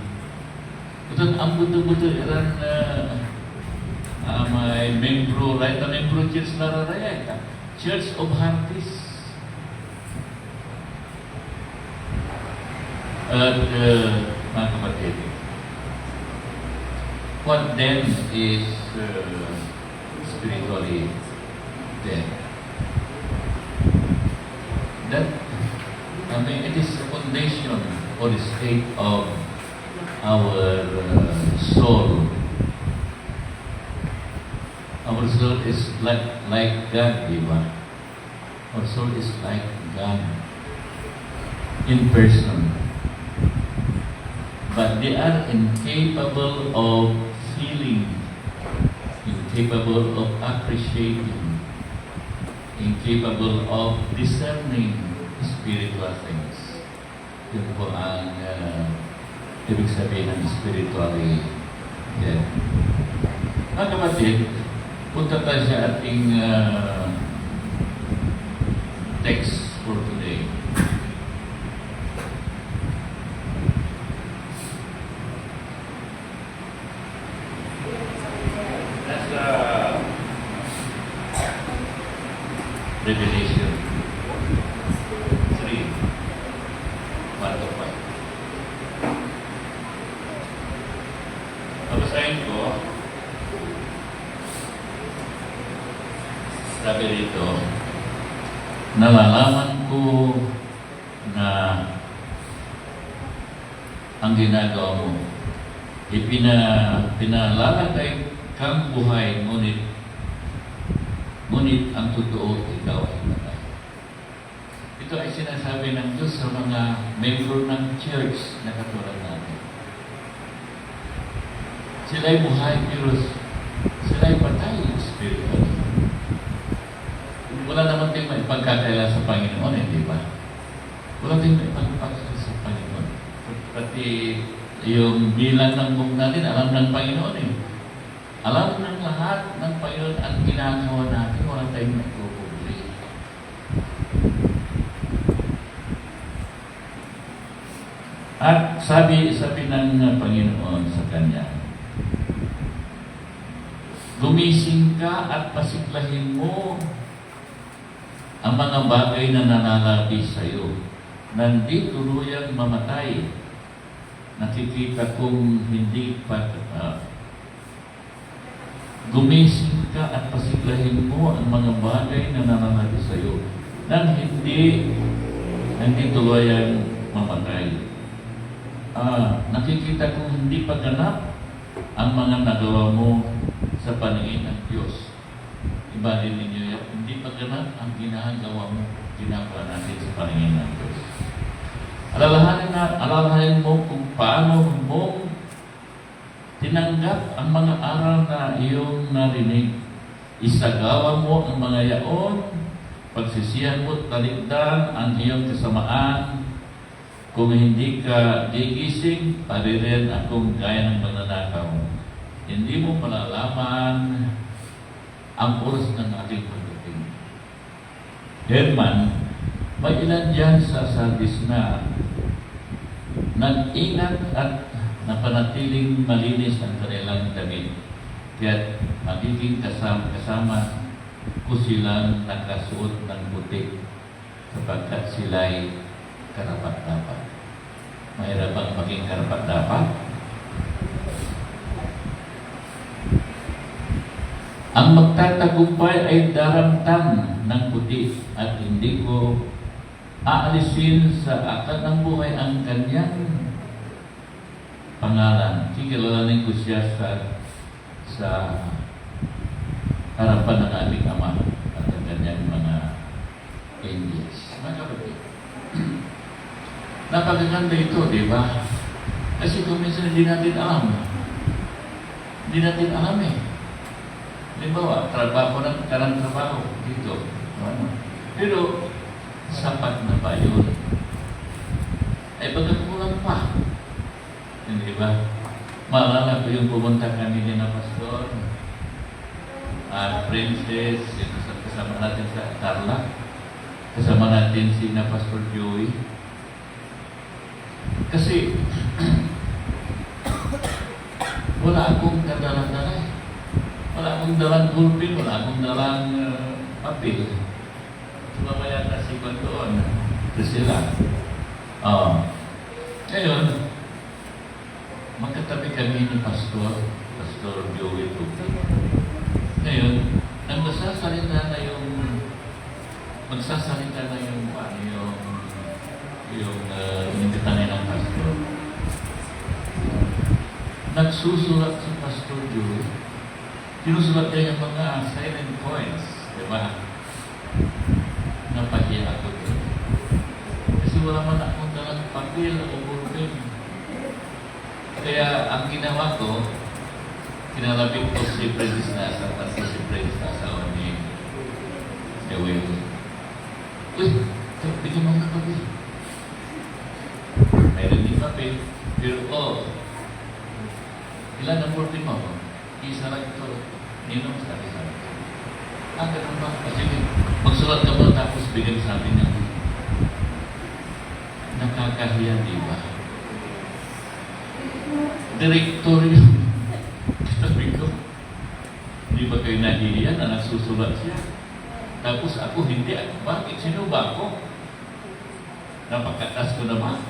Betul ang betul-betul iran may membro right na membro church nararaya ita. Church of Hearties. At mga kapatid, what then is spiritually dead? That it is a foundation or the state of our soul. Our soul is like God, di ba? Our soul is like God in person. But they are incapable of feeling, incapable of appreciating, incapable of discerning spiritual things. Yun po ang ibig sabihin ng spiritually dead. Mga kapatid, punta tayo sa ating text for today. Nasa Revelation 3, 1-5. Babasahin ko. Sabi rito, nalalaman ko na ang ginagawa mo, pinalalagay kang buhay, ngunit ang totoo, ikaw ay patay. Ito ay sinasabi ng Diyos sa mga membro ng church na katulad natin. Sila ay buhay, pero sila ay patay spiritually. Wala naman tayong maipagkakaila sa Panginoon, di ba? Wala tayong maipagkakaila sa Panginoon. Pati yung bilang ng buong natin, alam ng Panginoon eh. Alam ng lahat ng Panginoon ang ginagawa natin, wala tayong maipupubli. At sabi ng Panginoon sa kanya, gumising ka at pasiklahin mo ang mga bagay na nananabi sa iyo. Nandi tuluyang mamatay. Nakikita kong hindi pa gumising ka at pasiklahin mo ang mga bagay na nananabi sa iyo. Nang hindi tuluyang mamatay. Nakikita kong hindi pa ganap ang mga nagawa mo sa paningin ng Diyos. Ibalik ninyo yan. Hindi pa ganun ang ginagawa mo, ginagawa natin sa paningin ng Diyos. Alalahanin mo kung paano mo tinanggap ang mga aral na iyong narinig. Isagawa mo ang mga yaon, pagsisihan mo at talikdan ang iyong kasamaan. Kung hindi ka gigising, paririn akong gaya ng magnanakaw. Hindi mo malalaman ang oras ng ating pagdating. Herman, may ilan dyan sa Sardis na nag-ingat at napanatiling malinis ang kanilang damit. Kaya magiging kasama ko silang nakasuot ng puti sapagkat sila'y karapat-dapat. Mahirap bang maging karapat-dapat? Ang magtatagumpay ay daramtam ng puti at hindi ko aalisin sa akad ng buhay ang kanyang pangalan. Kikilalanin ko siya sa harapan ng aming Ama at ang kanyang mga angels. Mga kapatid, napakaganda ito, di ba? Kasi kung minsan hindi natin alam. Hindi natin alam eh. Halimbawa, trabaho ng trabaho dito. Pero, sapat na ba yun? Ay pagkakulang pa. Hindi ba? Maalala ko yung pumunta kami din na pastor at Princess, kasama natin sa Tarlac. Kasama natin si na Pastor Joey. Kasi, wala akong kadala-dala. Wala akong dalang gulpin, wala akong dalang papel. Mamaya na si Kwan doon. Priscilla. Ngayon, magkatabi kami ni Pastor Joey Tupi. Ngayon, nang magsasalita na yung inimbitan ng Pastor. Nagsusulat si Pastor Joey. Sinusulat niya yung mga silent points, di ba? Napahiya ako doon. Kasi wala man akong dalang papel o bulpen. Kaya ang ginawa ko, kinalabing ko si Princess Nasa at si Princess Nasa o ni Will. Uy, bigyan mo ng papel. Mayroon din papel. Pero, ilan ang bulpen mo? Isa lang ito. Ninong sabi sa akin. Ganun ba? Sige, magsulat ka mo tapos bigyan sa akin niya. Nakakahiya, di ba? Direktor yun. Sabi ko, di ba kayo nahihiya na nagsusulat siya? Tapos ako hindi. Bakit? Sino ba ako? Napakatas ko na ba?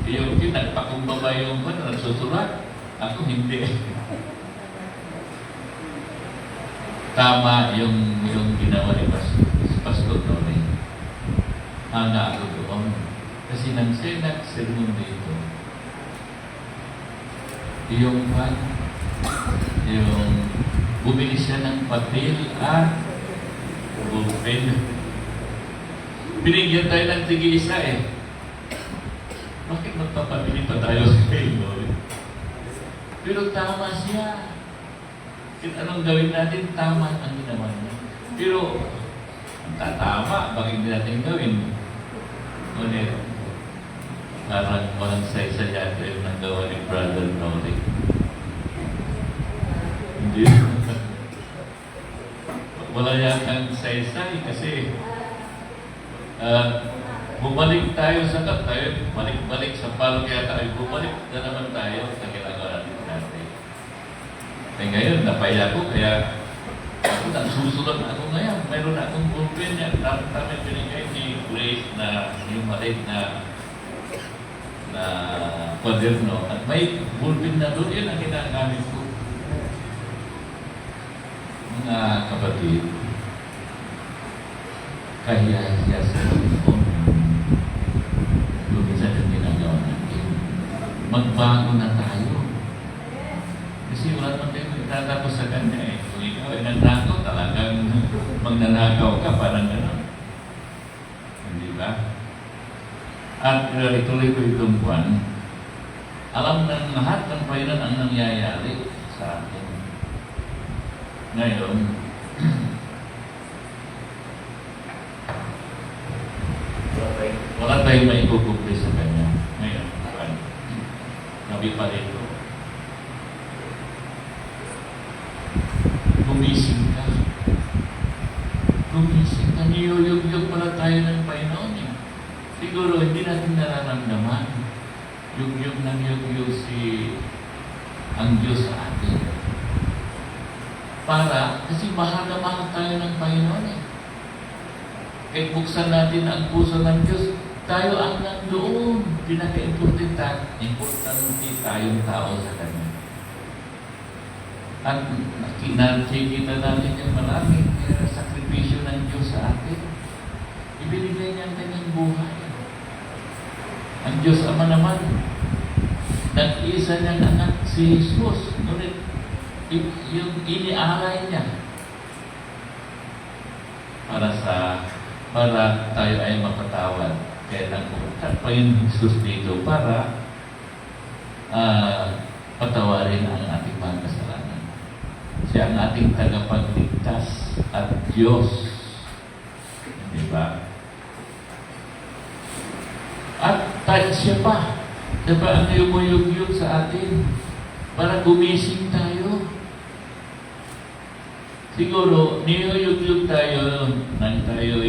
Yung nagpakumbaba yung na nagsusulat. Ako hindi. Tama yung ginawa ni Pastor Tony. Hanga ako doon. Kasi nang sermon dito, yung bumili siya ng papel at bulpen. Binigyan tayo ng tig-isa eh. Bakit magpapabili pa tayo kay Lord? Pero tama siya. Kahit anong gawin natin, tama ang ginawa niya. Pero, tama, bakit hindi natin gawin? Ngunit, parang walang saysa yata yung nagawa ni Brother Nori. Hindi. Wala yata ang saysa kasi bumalik tayo sa balik sa palo kaya tayo, bumalik na naman tayo sa ginagawa natin dati. Kaya ngayon, napaya ko, kaya ako nagsusulat na ako ngayon. Mayroon na akong bulpen niya. Tama binigay ni Grace na yung maliit na kwaderno. At may bulpen na doon. Yun ang ginagamit ko. Mga kapatid, kahiya-hiya sa Panginoon. Lumisan ang ginagawa natin. Magbago na tayo. Kasi wala naman tayo itatapos sa kanya eh. Kung ikaw ay nagtakot, magnanakaw ka, parang gano'n. Hindi ba? At ituloy ko itong buwan, alam ng lahat ng Panginoon ang nangyayari sa atin. Ngayon, wala tayong maikukumpli sa Kanya. Ngayon, sabi pa rito, gumising ka. Gumising ka. Niyuyug-yug pala tayo ng Panginoon. Siguro, hindi natin nararamdaman. Yug-yug ng yug-yug ang Diyos sa atin. Kasi mahal na mahal tayo ng Panginoon Kahit buksan natin ang puso ng Diyos, tayo ang nandoon. Importante tayong tao sa Kanya. At nakikita natin yung maraming sakripisyo ng Diyos sa atin. Ibinigay niya ang Kanyang buhay. Ang Diyos Ama naman, nag-isa niyang anak si Jesus. Ngunit yung inialay niya para tayo ay mapatawad. Kaya nagpupunta pa yung Jesus dito para patawarin ang ating mga kasalanan. Siya ang ating tagapagligtas at Diyos. Di ba? At siya pa. Siya pa ang yumuyug-yug sa atin para gumising tayo. Siguro, niyuyug-yug tayo nang tayo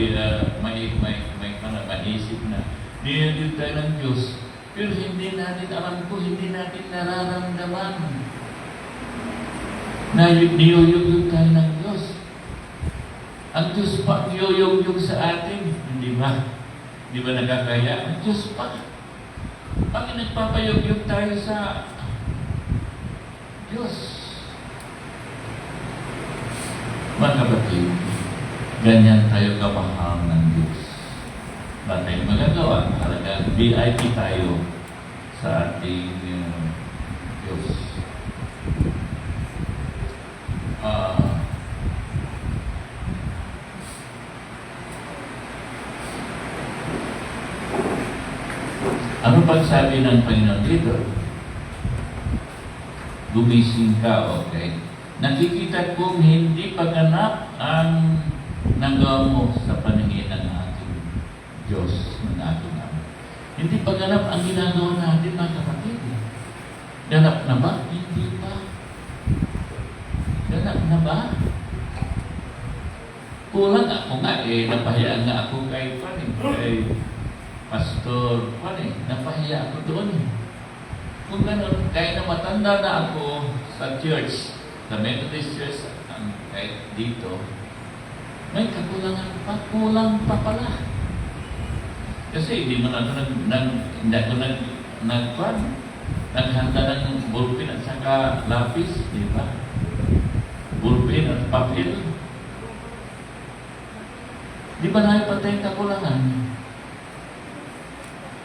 may maisip na niyuyug tayo ng Diyos. Pero hindi natin, hindi natin nararamdaman na niyuyug tayo ng Diyos. Ang Diyos pa ang niyuyug sa atin. Hindi ba? Di ba nagkakaya? Ang Diyos pa. Bakit nagpapayug tayo sa Diyos? Mga kapatid, ganyan tayo kamahal ng Diyos. Wala tayong magagawa. Talagang VIP tayo sa ating Diyos. Ano pag sabi ng Panginoon dito? Gumising ka, okay? Nakikita kong hindi paganap ang nagawa mo sa paningin ng ating Diyos, ng ating Ama. Hindi paganap ang ginagawa natin, mga kapatid. Ganap na ba? Hindi pa. Ganap na ba? Kulang ako nga napahiyaan nga ako kay Pastor, napahiya ako doon. Kung gano'n, kahit na matanda na ako sa church, sa Methodist Church, kahit dito, may kakulangan pa, kulang pa pala. Kasi hindi mo na ako naghanda ng ballpen at saka lapis, di ba? Ballpen at papel. Di ba nakipatay yung kakulangan?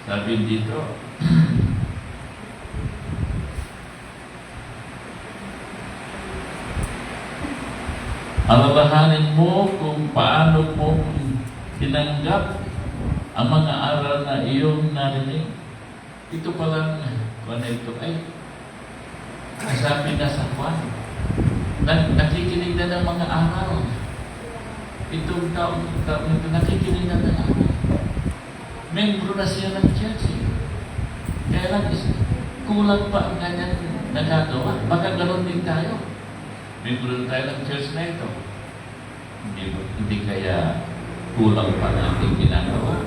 Sabi dito, alalahanin mo kung paano mo tinanggap ang mga aral na iyong narinig. Ito palang, ito ay sabi na sa Juan. Nakikinig na ng mga aral. Itong taong ito, nakikinig na ng aral. Membro na siya ng church. Kaya lang, kulang pa ang kanyang nagagawa. Baka ganoon din tayo. Membro na tayo ng church na ito. Hindi kaya kulang pa ang ating ginagawa.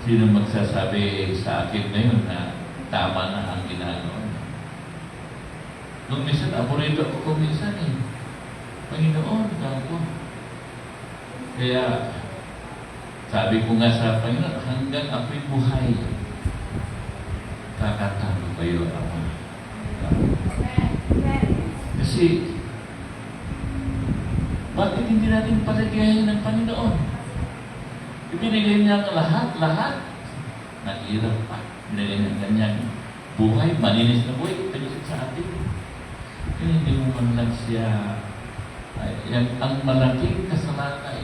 Sino magsasabi sa akin ngayon na tama na ang ginagawa? Nung minsan, aburito ako minsan Panginoon, ako. Kaya, sabi ko nga sa Panginoon, hanggang ako'y buhay, kakatalo kayo ako. Kasi, bakit hindi natin palagayin ng Panginoon? Ibinigay niya ang lahat. Naghirap pa. Ibinigay niya kanyang buhay, malinis na buhay, pagkisip sa atin. Kaya hindi mo man lang siya Ay, yan, ang malaking kasalanan ay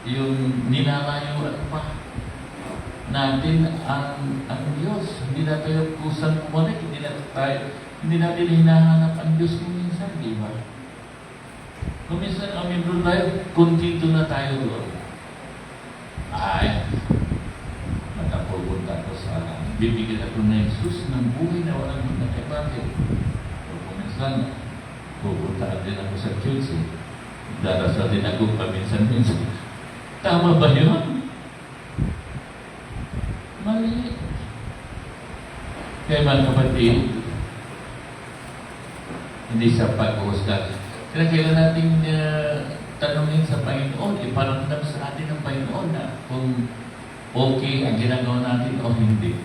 yung nilalayuan pa natin ang Diyos. Hindi na tayo kusang bumalik, hindi natin hinahanap ang Diyos kung minsan, di ba? Kung minsan ang membro tayo, kontento na tayo doon. Ay, matapupunta ako sa bibigyan ako ng Jesus ng buhay na walang magkakibagay. O kung minsan, pupunta din ako sa church. Darasal din ako paminsan-minsan. Tama ba yun? Mali. Kaya mga kapatid, hindi sa pag-uusga. Kaya kailan natin tanongin sa Panginoon, iparamdam sa atin ng Panginoon na kung okay ang ginagawa natin o hindi.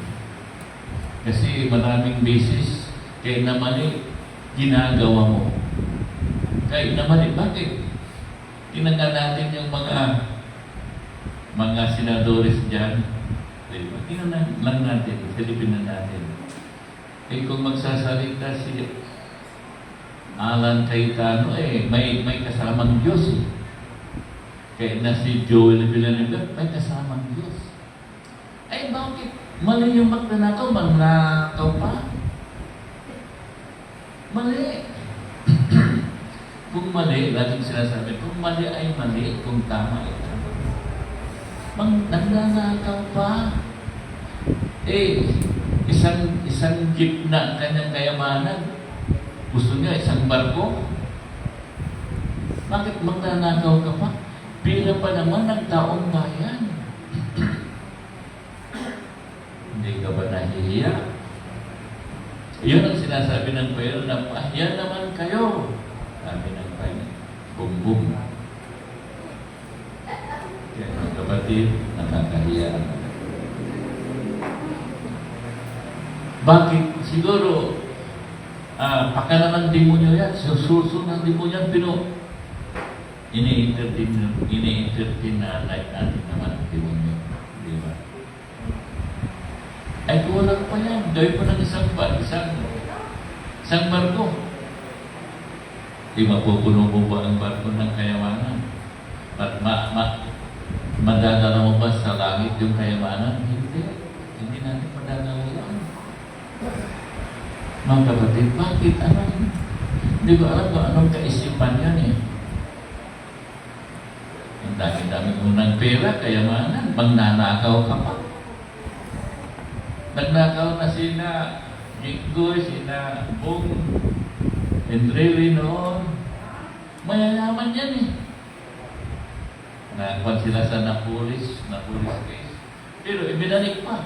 Kasi maraming beses, kaya na mali, ginagawa mo. Kaya na mali, bakit? Tinanggal natin yung mga senadores dyan. Diba? Tingnan lang natin, Pilipinas natin. Eh kung magsasalita si Alan Cayetano, may kasamang Diyos. Kaya na si Joel Villanueva, may kasamang Diyos. Ay bakit? Mali yung magnanakaw, magnanakaw pa. Mali. Kung mali, laging sinasabi, kung mali ay mali, kung tama ay tama. Nagnanakaw pa. Isang jeep na kanyang kayamanan. Gusto niya isang barko. Bakit magnanakaw ka pa? Pila pa naman ng taong bayan. Hindi ka ba nahihiya? Yun ang sinasabi ng Panginoon na pahiya naman kayo. Sabi ng Panginoon, bumbum. Kaya mga kapatid, nakakahiya. Bakit? Siguro, pakala ng demonyo yan, sususo ng demonyo yan, pero ini-entertain na like natin naman ang demonyo. Di ba? Ay, kulang pa yan. Gawin pa ng isang barko. Di mapupuno mo ba ang barko ng kayamanan? At madadala mo ba sa langit yung kayamanan? Hindi natin madadala yan. Mga kapatid, bakit? Hindi ko alam kung anong kaisipan yan eh. Ang dami-dami unang pera, kayamanan, magnanakaw ka pa. Nagnakaw na sina Jiggoy, sina Bong, Enrili noon. Mayayaman yan eh. Nakakuha sila sa Napolis case. Pero ibinalik pa.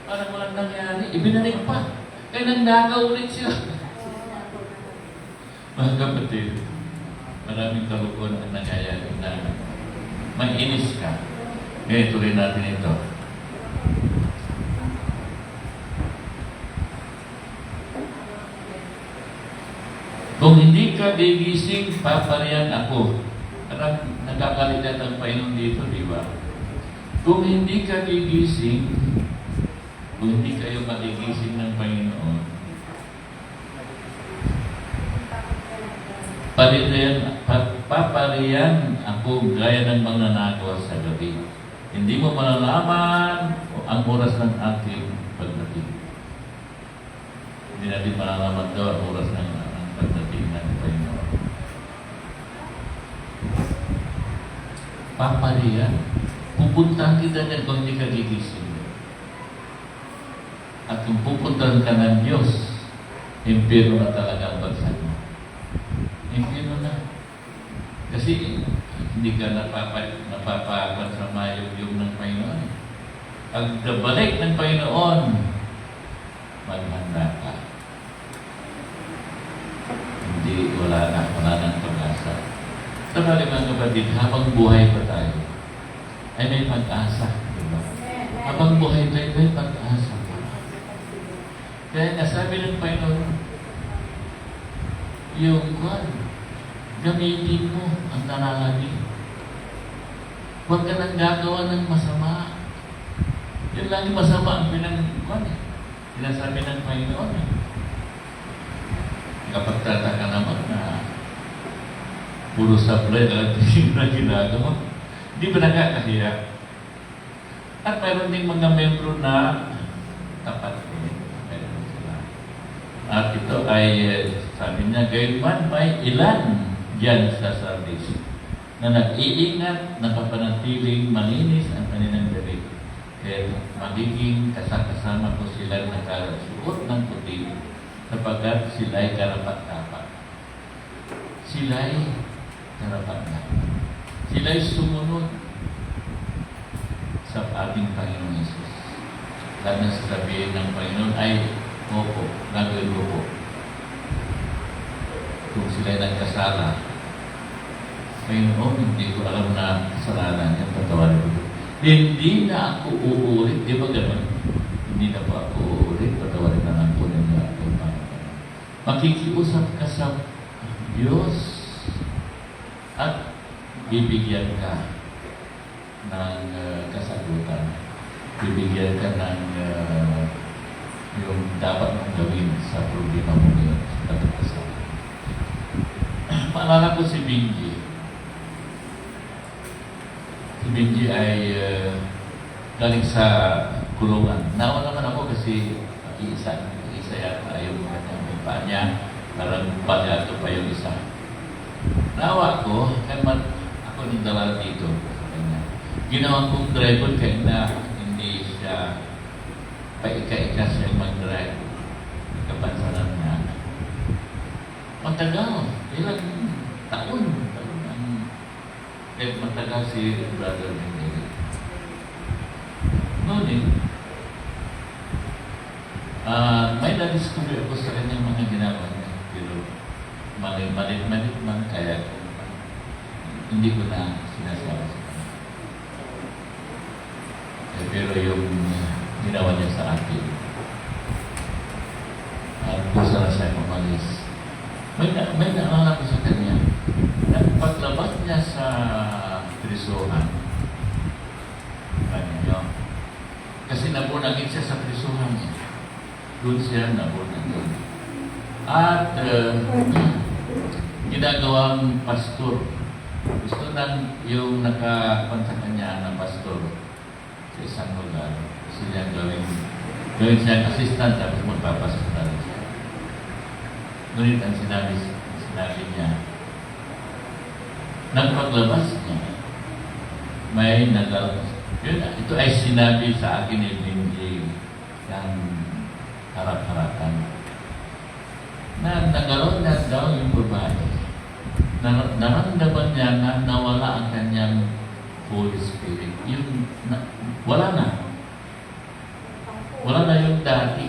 Parang walang nangyari. Ibinalik pa. Kaya nagnakaw ulit sila. Mga kapatid, maraming kalukuhan ang nangyayari na mainis ka. Ngayon tuloy natin ito. Kung hindi ka gigising, papariyan ako. Parang nagkakalitan ng Panginoon dito, di ba? Kung hindi ka gigising, kung hindi kayo magigising ng Panginoon, papariyan ako gaya ng magnanakaw sa gabi. Hindi mo malalaman ang oras ng aking pagdating. Hindi natin malalaman daw ang oras ng pagdating ng Panginoon. Papariyan. Pupuntahan kita niyan kung hindi ka gigising. At kung pupuntahan ka ng Diyos, impyerno na talaga ang bansa mo. Impyerno na. Kasi hindi ka napapakuan sa mayong ng Panginoon. Pag nabalik ng Panginoon, maghanda ka. Hindi, wala nang pag-asa. Sabali mga kapatid, habang buhay pa tayo, ay may pag-asa. Diba? Habang buhay tayo, may pag-asa. Kaya nasabi ng Panginoon, yung kwan, gamitin mo ang nananalig. Huwag ka nang gagawa ng masama. Yun lang yung masama ang pinag-kwan eh. Sinasabi ng Panginoon eh. Kapag tataka naman na puro supply na na ginagawa. Hindi ba nakakahiya? At mayroon ding mga membro na tapat din. Mayroon sila. At ito ay, sabi niya, gayon man may ilan dyan sa service na nag-iingat, napapanatiling malinis ang kanilang dali. Kaya magiging kasama ko sila nakasuot ng puti sapagkat sila'y karapat-dapat. Sila'y karapat-dapat. Sila'y sumunod sa ating Panginoon Yesus. Lahat na sasabihin ng Panginoon ay, opo, gagawin ko po. Kung sila'y nagkasala, Panginoon, hindi ko alam na kasalanan niya, patawarin ko. Hindi na ako uulit. Di ba gano'n? Hindi na po ako uulit. Patawarin na lang po ninyo aking Panginoon. Makikiusap ka sa Diyos at bibigyan ka ng kasagutan. Bibigyan ka ng yung dapat mong gawin sa problema mo ngayon sa pagkasama. Paalala ko si Benji. Si Benji ay galing sa kulungan. Nawa naman ako kasi isa yata yung kanyang pa niya. Parang palyato pa yung isa. Nawa ko, kaya ako nang dalala dito sa kanya. Ginawa kong driver kaya na hindi siya paika-ika siya mag-drive. Kapansanan niya. Matagal. Ilang taon. Kahit matagal si Brother Benji. Ngunit, may na-discover ako sa kanyang mga ginawa niya. Pero malit man kaya hindi ko na sinasabi sa kanya. Pero yung ginawa niya sa akin, at gusto na siya umalis. May naalala ko sa kanya. Paglabas niya sa prisuhan, kasi nabunagin siya sa prisuhan. Doon siya nabunagin. At ginagawang pastor. Gusto nang yung nakapansa kanya ng pastor sa isang lugar. Gusto niya gawin siya assistant tapos magpapasok na rin siya. Ngunit ang sinabi niya, nagpaglabas niya, may ito ay sinabi sa akin ni Benji ng harap-harapan na nagkaroon na daw yung babae. Naramdaman niya na nawala ang kanyang Holy Spirit. Wala na. Wala na yung dati.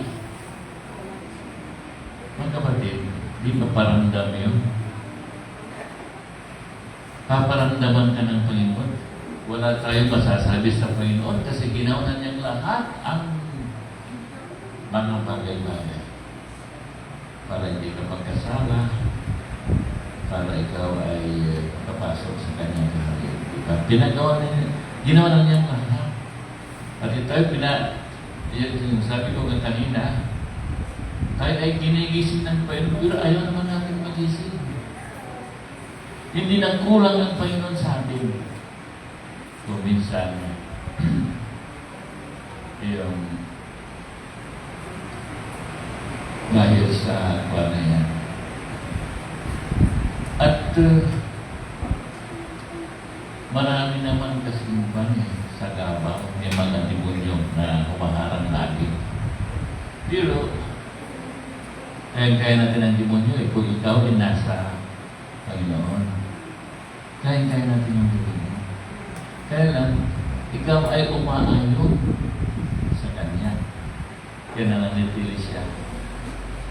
Mga kapatid, di ba paramdam yun? Paparamdaman ka ng Panginoon. Wala tayong masasabi sa Panginoon kasi ginawa na niyang lahat ang mga bagay-bagay. Para hindi ka magkasala, para ikaw ay makapasok sa kanyang kaharian. Diba? Ginawa na niyang lahat. At ito yung sabi ko kanina, tayo ay ginigising ng Panginoon, pero ayaw naman natin magising. Hindi nang kulang ang Panginoon sa atin. Kung minsan, yung dahil sa kuwan na yan. At marami naman kasing sa gabaw, may mga demonyo na humaharang natin. Pero, kaya natin ang demonyo kung ikaw ay nasa Panginoon. Kaya natin ang demonyo. Kaya lang, ikaw ay umaayon sa Kanya. Kaya nananitili siya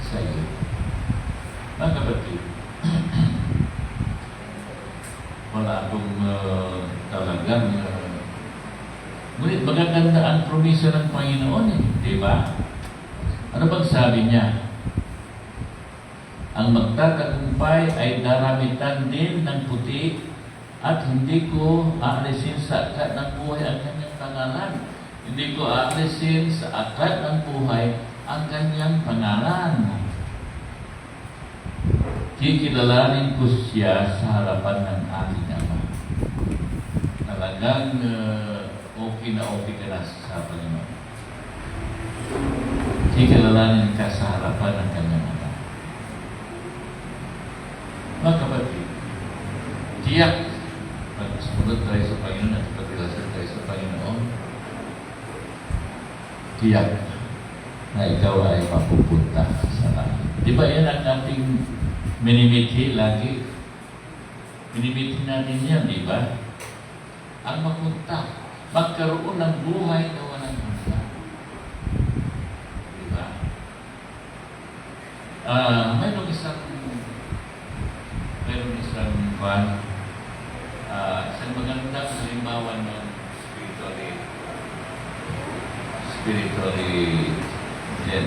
sa iyo. Mga kapatid, wala akong talagang ngunit magaganda ang promiso ng Panginoon di ba? Ano bang sabi niya? Ang magtatagumpay ay daramitan din ng puti at hindi ko aalisin sa aklat ng buhay ang kanyang pangalan. Hindi ko aalisin sa aklat ng buhay ang kanyang pangalan. kikilalanin ko siya sa harapan ng aking Ama. Talagang okay ka na sa Panginoon. Kikilalanin ka sa harapan ng kanyang Ama. Mga kapatid, tiyak, pag sumunod tayo sa Panginoon at pagrelasyon tayo sa Panginoon, tiyak na ikaw ay mapupunta sa langit. Di ba yan ang ating minimithi lagi? Minimithi natin yan, di ba? Ang mapunta, magkaroon ng buhay na walang hanggan. Di ba? Mayroong isang isang magandang halimbawa ng spiritually dead.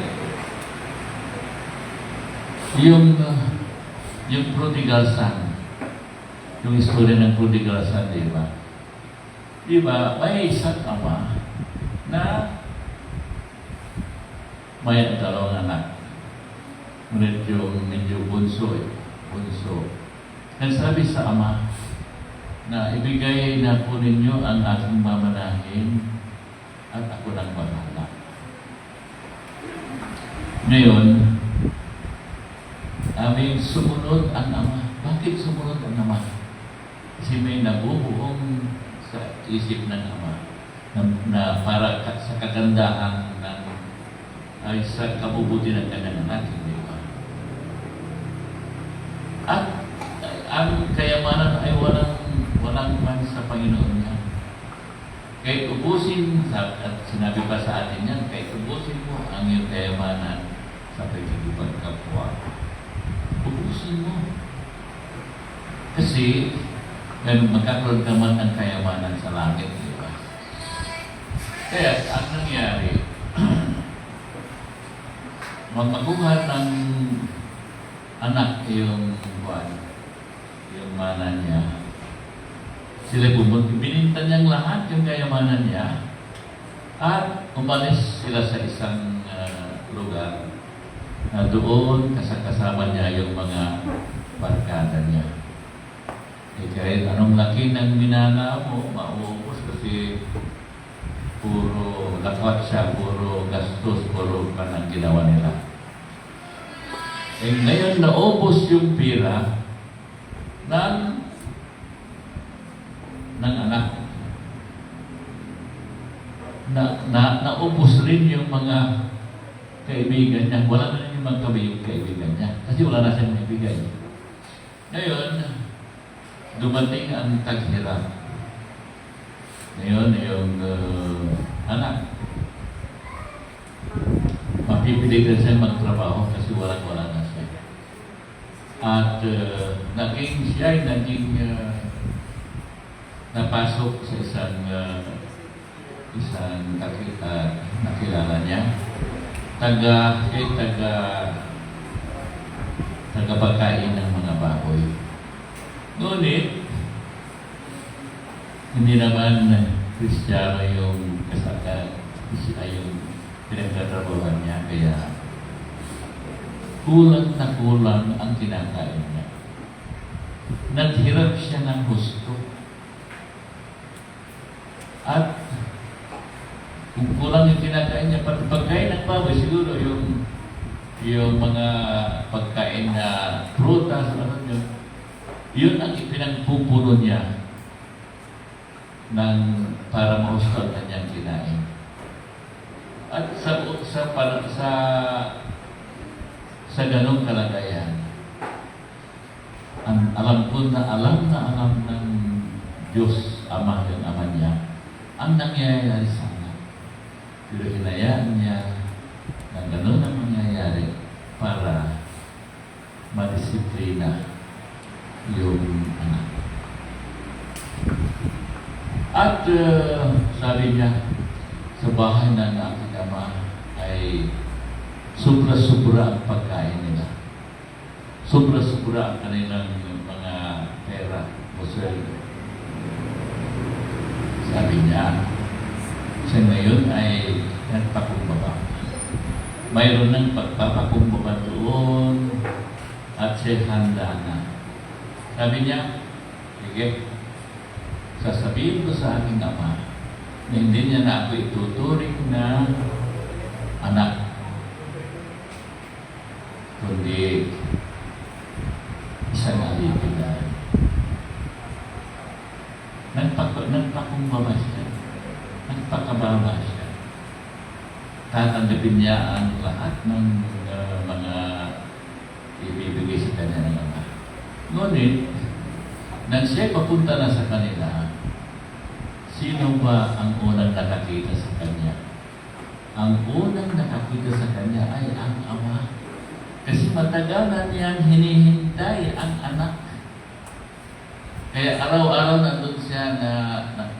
Yung prodigal son, yung istorya ng prodigal son, di ba? Di ba, may isang ama na may dalawang anak. Medyo bunso. Nagsabi sa ama na ibigay na po ninyo ang aking mamanahin at ako nang bahala. Ngayon, sumunod ang ama. Bakit sumunod ang ama? Kasi may nabubuong sa isip ng ama na para sa kagandahan ay sa kabubuti ng kanyang anak, di ba? At ang kayamanan ay walang man sa Panginoon niya. Kahit ubusin, at sinabi pa sa atin yan, kahit ubusin mo ang iyong kayamanan sa pagkikipagkapwa. Ubusin mo. Kasi, magkakaroon ka man ng kayamanan sa langit, di ba? Kaya, ang nangyari, magmakuha ng anak yung mana niya. Sila bininta niyang lahat yung kayamanan niya at umalis sila sa isang lugar na doon kasama niya yung mga barkada niya. Kahit anong laki ng minana mo, mauubos kasi puro lakwat siya, puro gastos, puro panang ginawa nila. Ngayon naubos yung pira ng anak. Naubos rin yung mga kaibigan niya. Wala na rin yung mga kaibigan niya. Kasi wala na siyang ibigay. Ngayon, dumating ang taghirap. Ngayon, yung anak, mapipilig siya magtrabaho kasi wala na siya. At siya ay naging napasok sa isang nakilala niya. Tagapagkain ng mga baboy. Ngunit, hindi naman Kristiyano yung yung pinagtatrabahan niya, kaya kulang na kulang ang kinakain niya. Naghirap siya ng gusto. At kung kulang yung kinakain niya, pagkain ng baboy, siguro yung mga pagkain na prutas, yun ang ipinagpupuno niya para mahustol na niyang kinain. At sa ganong kalagayan, alam ng Diyos Ama yung Ama niya ang nangyayari sana. Pero hinayaan niya na ganon ang mangyayari para madisiplina yung anak. At sabi niya, sa bahay ng aking ama ay sobra-sobra ang pagkain nila. Sobra-sobra ang kanilang mga pera o sweldo. Sabi niya, siya ngayon ay nagpakumbaba. Mayroon ng pagpapakumbaba doon At siya handa na. Sabi niya, sige, sasabihin ko sa aking ama na hindi niya na ako ituturing na anak, kundi isang alipin na. Nagpakumbaba siya. Nagpakababa siya. Tatanggapin niya ang lahat ng mga ibibigay sa kanya ng ama. Ngunit, nang siya papunta na sa kanila, sino ba ang unang nakakita sa kanya? Ang unang nakakita sa kanya ay ang ama. Kasi matagal na niyang hinihintay ang anak. Kaya araw-araw nandun siya na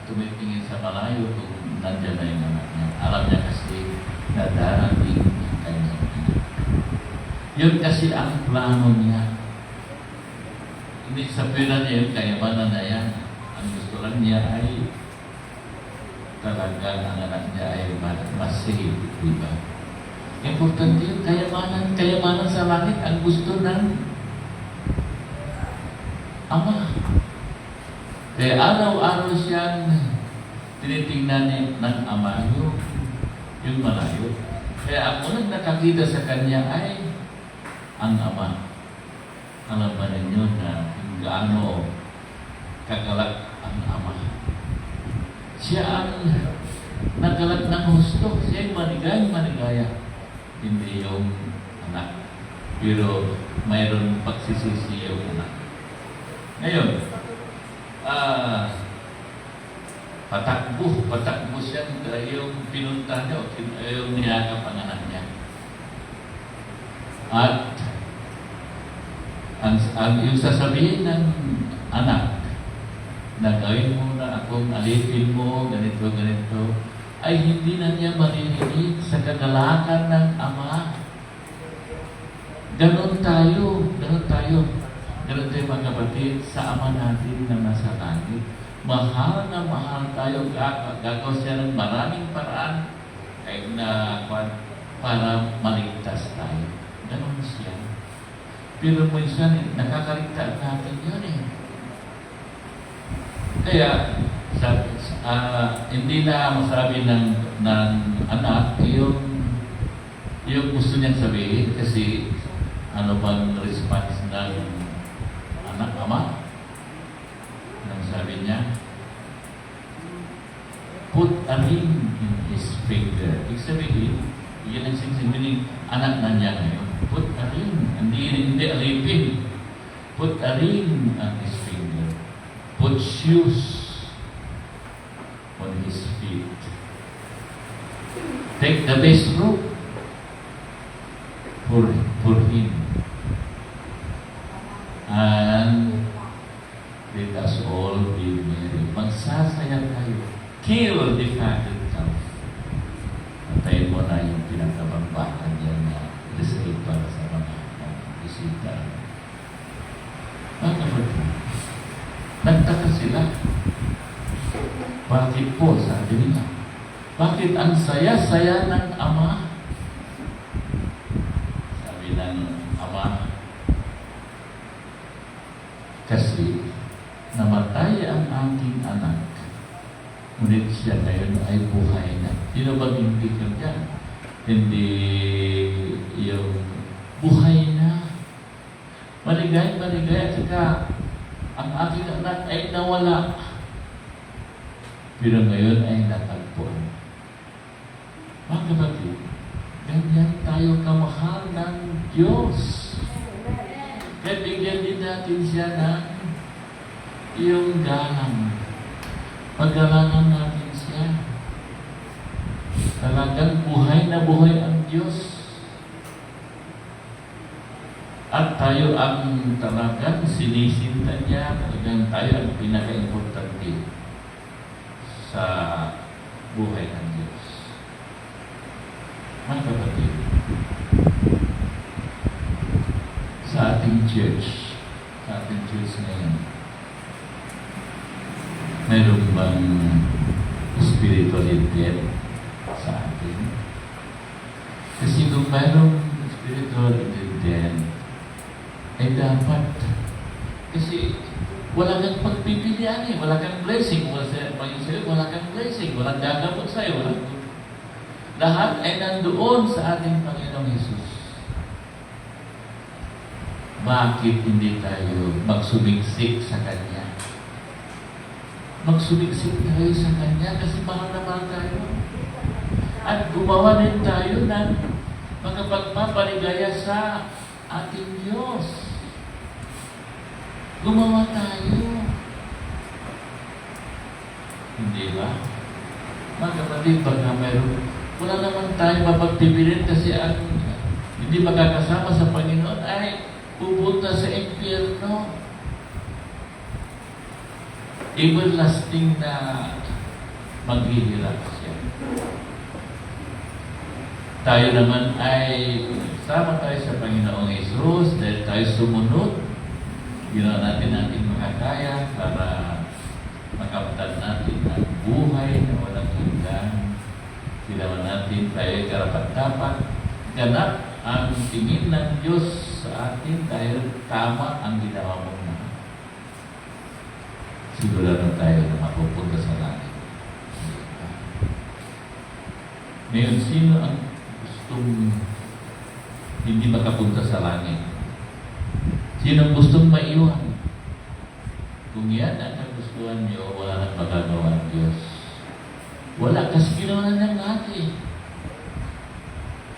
tumitingin sa malayo kung nandiyan na yung anak niya. Alam niya kasi na darating ang kanyang anak. Yun kasi ang plano niya. Hindi sabihin niya yung kayamanan na yan. Ang gusto lang niya ay talagang ang anak niya ay masave, di ba? Importante yung kayamanan sa langit ang gusto ng ama. Kaya araw-araw siyang tinitingnan ng ama yung malayo. Kaya ang unang nakakita sa kanya ay ang ama. Alam ba ninyo na kung gaano kagalak ang ama? Siya ang nagalat ng husto. Siya yung maligaya. Hindi yung anak. Pero mayroon pagsisisi yung anak. Ngayon, patakbo siya yung pinunta niya o yung niyakap ang anak niya. At yung sasabihin ng anak na gawin mo na akong alipin mo, ganito, ay hindi na niya maririnig sa kagalakan ng ama. Ganon tayo mga kapatid sa ama natin na nasa langit. Mahal na mahal tayo, gagawa siya ng maraming paraan para maligtas tayo. Ganon siya. Pero minsan, nakakaligtaan natin yun eh. Kaya, hindi na masabi ng anak yung gusto niyang sabihin kasi ano bang response ng anak ama? Nang sabi niya, put a ring in his finger. Ibig sabihin, yan ang sinasabi anak na niya ngayon. Put a ring, hindi alipin. Put a ring on his finger. Put shoes on his feet. Take the best robe for him. And let us all be merry. Magsasaya tayo. Kill the fatted calf. Patayin mo na yung pinagkabambakan niya na reserve para sa mga bisita. Mga kapatid, nagtaka sila. Bakit po, sabi nila? Bakit ang saya-saya ng ama? Sabi ng ama, kasi namatay ang aking anak, ngunit siya ngayon ay buhay na. Sino ba hindi ka dyan? Hindi yung buhay na. Maligay, at saka ang aking anak ay nawala. Pero ngayon ay natagpuan. Mga kapatid, ganyan tayo kamahal ng Diyos. Kaya bigyan din natin siya ng iyong galang. Paggalangan natin siya. Talagang buhay na buhay ang Diyos. At tayo ang talagang sinisinta niya. Talagang tayo ang pinaka-importante sa buhay ng Diyos. Mga kapatid, sa ating church ngayon, mayroon bang spirituality sa atin? Kasi kung mayroong spirituality, ay dapat. Kasi wala kang pagpipilian eh. Wala kang blessing. Wala kang blessing. Walang gagamot sa'yo. Lahat ay nandoon sa ating Panginoong Hesus. Bakit hindi tayo magsumiksik sa Kanya? Magsumiksik tayo sa Kanya kasi mahal na mahal tayo. At gumawa din tayo ng mga pagpapaligaya sa ating Diyos. Gumawa tayo. Hindi ba? Mga kapatid, pagka mayroon, wala naman tayo mapagpipilit kasi ang hindi makakasama sa Panginoon ay pupunta sa impyerno. Everlasting na maghihirap siya. Tayo naman ay sama tayo sa Panginoong Hesus dahil tayo sumunod. Ginawa natin ating makakaya para makamtan natin ang buhay na walang hanggan. Ginawa natin tayo ay karapat-dapat. Ganap ang tingin ng Diyos sa atin dahil tama ang ginawa mo na. Sigurado tayo na mapupunta sa langit. Ngayon, sino ang gustong hindi makapunta sa langit? Sino ang gustong maiwan? Kung yan ang kagustuhan niyo, wala nang magagawa ang Diyos. Wala, kasi ginawa na niyang lahat eh.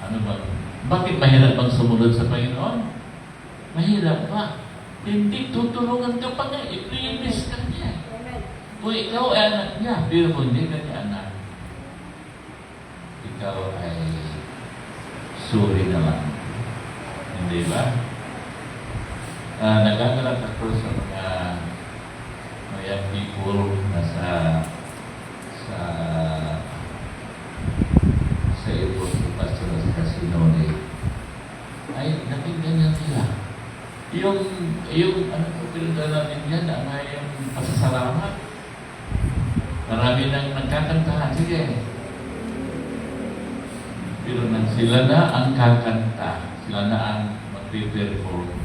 Ano ba? Bakit mahirap bang sumunod sa Panginoon? Mahirap ba? Hindi, tutulungan ka pa nga. I-please ka niya. Kung ikaw ay anak niya, pero kung hindi ka niya anak, ikaw ay sorry na lang. Hindi ba? Nagagalak ako sa mga young people na sa ipon sa pastor sa casino ay nakinggan nila. Yung ano po pinunta natin yan, yung pasasalamat. Marami nang nagkakantahan. Sige. Pero sila na ang kakanta. Sila na ang mag-perform.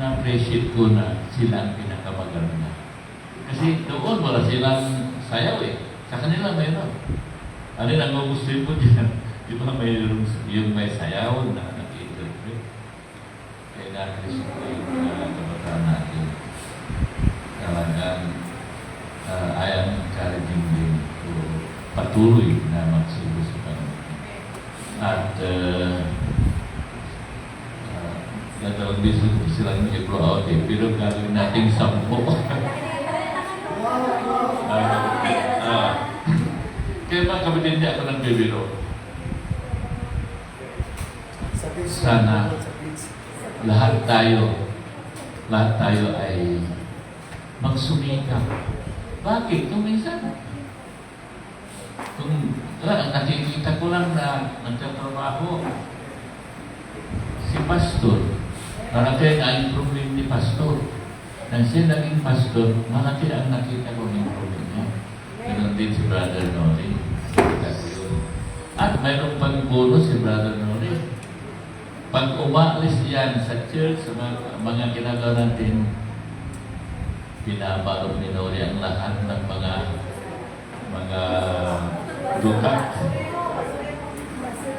Na-appreciate ko na sila ang pinakamaganda. Kasi doon wala silang sayaw eh. Sa kanila mayroon. Ano yung nagugustuhin ko dyan? Di ba mayroon yung may sayaw na nag-interpret? Kaya na-appreciate ko yung kabataan natin. Talagang I am encouraging them to patuloy na magsubo sa Panginoon. At natawag din silang i-blow out eh. Pero gagawin natin 10. Kaya mga kapatid, hindi ako nagbibiro. Sana lahat tayo ay magsumikap. Bakit? Kung minsan, nakikita ko lang na nagtatrabaho si pastor, malaki ang improvement ni pastor. Nang siya naging pastor, malaki ang nakita ko ng improvement niya. Ganon din si Brother Noli. At mayroong pang bonus si Brother Noli. Pag umalis yan sa church, sa mga ginagawa natin, pinabalog ni Noli ang lahat ng mga dukat.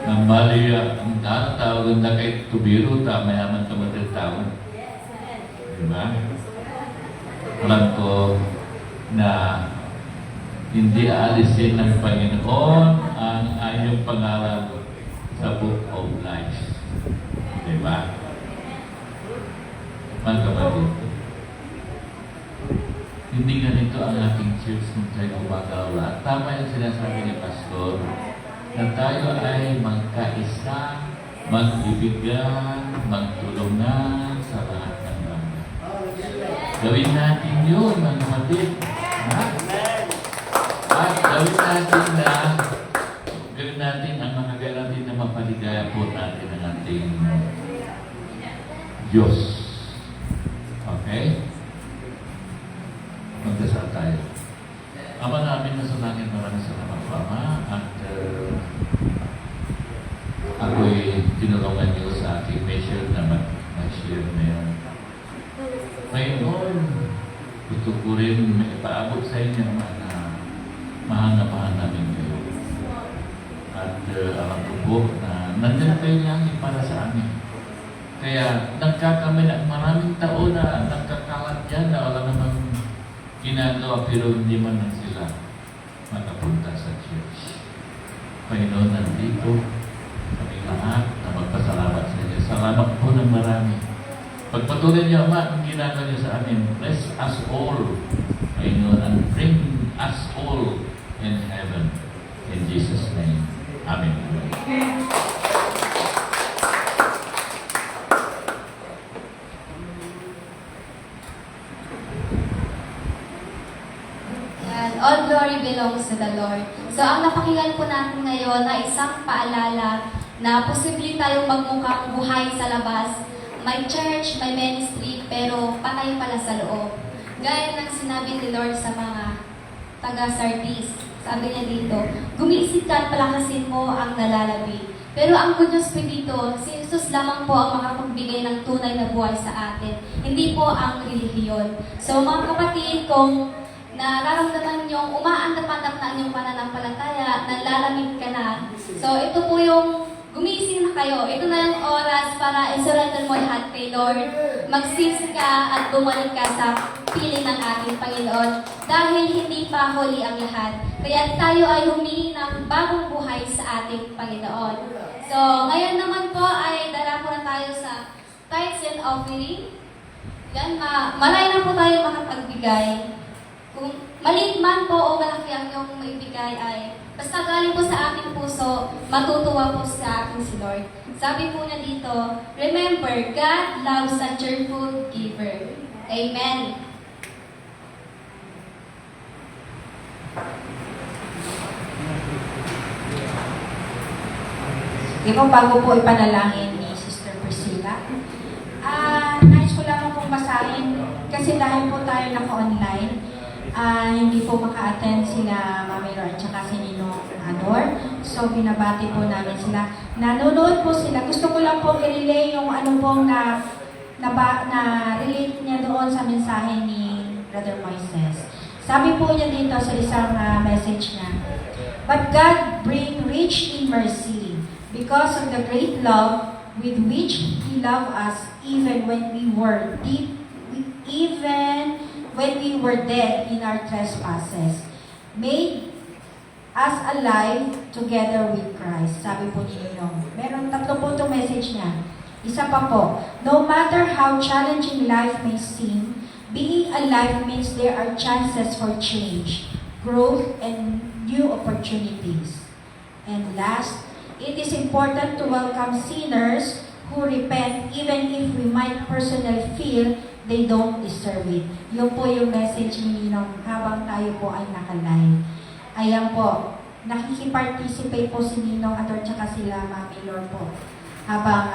Nang bali, ang tawag na kay Tubiro, mayaman ka mga tao. Diba? Alam ko na hindi aalisin ng Panginoon ang iyong pangalan sa Book of Life. Diba? Mga kapatid, hindi ganito ang ating church kung tayo gumagalaw lahat. Tama yung sinasabi ni Pastor na tayo ay magkaisa, mag-ibigan, magtulungan sa lahat ng bagay. Gawin natin yun, mga kapatid. Ha? At gawin natin ang mga garantin na mapaligaya po natin ang ating Diyos. Okay? Magdasal tayo. Ama namin na sa langit, maraming salamat po, Ama. At ako'y tinulungan niyo sa aking measure na Panginoon, gusto ko rin may ipaabot sa inyo na mahanga-mahal namin kayo. At alam ko po na nandun kayo lang para sa amin. Kaya nagkakamali at maraming tao na nagkakalat dyan na wala namang ginagawa pero hindi man lang sila makapunta sa church. Panginoon, nandito kami lahat na magpasalamat sa inyo. Salamat po ng marami. Pagpatuloy niyo, Ama, ang ginagawa niyo sa amin, bless us all, Panginoon, and bring us all in heaven. In Jesus' name. Amen. And all glory belongs to the Lord. So, ang napakinggan po natin ngayon ay isang paalala na posibleng tayong magmukhang buhay sa labas. May church, may ministry, pero patay pala sa loob. Gaya ng sinabi ni Lord sa mga taga-Sardis. Sabi niya dito, gumising ka at palakasin mo ang nalalabi. Pero ang good news po dito, si Jesus lamang po ang makapagbigay ng tunay na buhay sa atin. Hindi po ang relihiyon. So mga kapatid, kung nararamdaman niyong umaandap-andap na inyong pananampalataya, nalalamig ka na. So ito po yung gumising na kayo. Ito na yung oras para isurrender mo lahat kay Lord. Magsisi ka at bumalik ka sa piling ng ating Panginoon. Dahil hindi pa huli ang lahat. Kaya tayo ay humingi ng bagong buhay sa ating Panginoon. So, ngayon naman po ay dala po na tayo sa tithes and offering. Yan, malay na po tayo makapagbigay. Kung maliit man po o malaki ang iyong maibigay ay basta galing po sa ating puso, matutuwa po sa ating si Lord. Sabi po na dito, remember, God loves a cheerful giver. Amen. Di ba bago po ipanalangin ni Sister Priscilla? Nais ko lamang pong basahin kasi dahil po tayo naka-online, hindi po maka-attend sila Mami Lord at saka si Ninong Ador. So, binabati po namin sila. Nanonood po sila. Gusto ko lang po i-relay yung ano pong na-relate niya doon sa mensahe ni Brother Moises. Sabi po niya dito sa isang message niya, "But God bring rich in mercy because of the great love with which He loved us even when we were dead in our trespasses, made us alive together with Christ." Sabi po ni Ninong. Meron tatlo po itong message niya. Isa pa po, no matter how challenging life may seem, being alive means there are chances for change, growth, and new opportunities. And last, it is important to welcome sinners who repent even if we might personally feel they don't deserve it. Yun po yung message ni Ninong habang tayo po ay naka-live. Ayan po, nakikiparticipate po si Ninong at saka sila Mami Lord po habang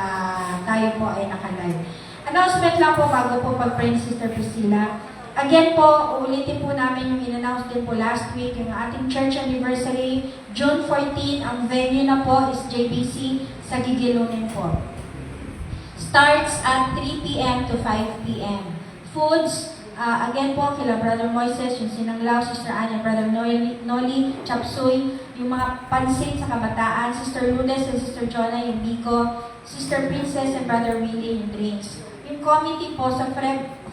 tayo po ay naka-live. Announcement lang po bago po pag-pray ni Sister Priscilla. Again po, uulitin po namin yung in-announce din po last week, yung ating church anniversary, June 14, ang venue na po is JBC sa Gigilunin po. Starts at 3 p.m. to 5 p.m. Foods, again po, kila Brother Moises, yung sinanglaw, Sister Anya, Brother Noli, chapsuy, yung mga pansit sa kabataan, Sister Lourdes and Sister Jonah, yung biko, Sister Princess and Brother Willie, yung drinks. Yung committee po sa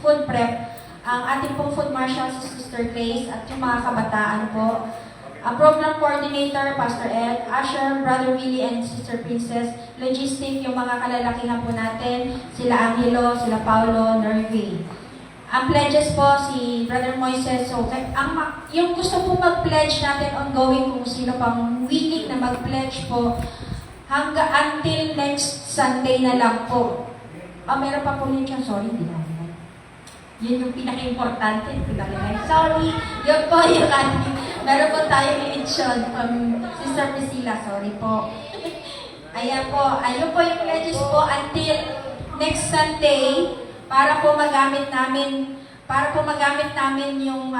food prep, ang ating pong food marshal si Sister Grace at yung mga kabataan po. Ang program coordinator, Pastor Ed, Asher, Brother Willie, and Sister Princess. Logistic, yung mga kalalakihan po natin, sila Angelo, sila Paulo, Nervy. Ang pledges po, si Brother Moises. So, yung gusto po mag-pledge natin ongoing, kung sino pang willing na mag-pledge po, until next Sunday na lang po. Meron pa po yun siya, sorry, hindi na. Yun yung pinaka-importante, sorry, yun po yung ating, meron po tayo i-mention, Sister Priscilla, sorry po. Ayan po, ayun po yung pledges po until next Sunday, para po magamit namin yung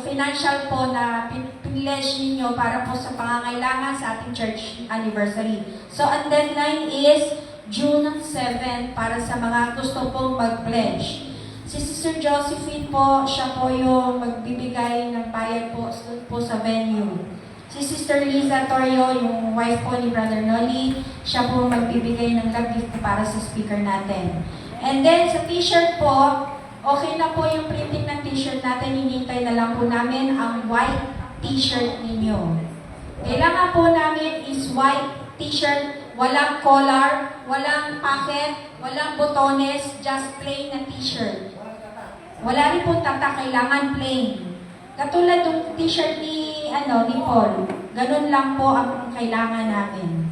financial po na pledge ninyo para po sa pangangailangan sa ating church anniversary. So, ang deadline is June 7 para sa mga gusto pong mag-pledge. Si Sister Josephine po, siya po yung magbibigay ng bayad po sa venue. Si Sister Liza Torrio, yung wife po ni Brother Noli, siya po magbibigay ng love gift para sa speaker natin. And then sa t-shirt po, okay na po yung printing ng t-shirt natin, hinintay na lang po namin ang white t-shirt ninyo. Kailangan po namin is white t-shirt, walang collar, walang pocket, walang botones, just plain na t-shirt. Wala rin po tata, kailangan plain. Katulad ng t-shirt ni Paul. Ganun lang po ang kailangan namin.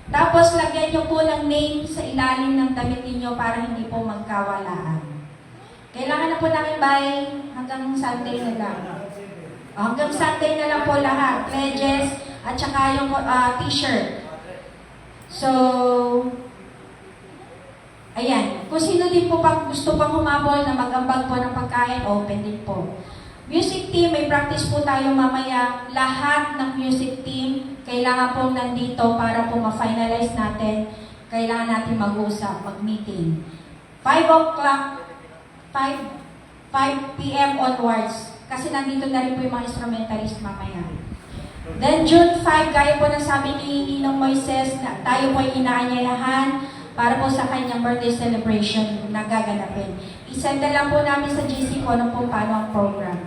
Tapos lagyan niyo po ng name sa ilalim ng damit ninyo para hindi po magkawalaan. Kailangan na po namin by hanggang Sunday na lang. Hanggang Sunday na lang po lahat. Pledges at saka yung t-shirt. So, ayan. Kung sino din po pang gusto pang humabol na mag-ambag po ng pagkain, open din po. Music team, may practice po tayo mamaya. Lahat ng music team, kailangan pong nandito para po ma-finalize natin. Kailangan natin mag-usap, mag-meeting. 5 o'clock, 5 p.m. onwards. Kasi nandito na rin po yung mga instrumentalist mamaya. Then June 5, gaya po ng sabi ni Ninong Moises, na tayo po ay inaanyayahan para po sa kanyang birthday celebration na gaganapin. Isend na lang po namin sa GC ko ano po paano ang program.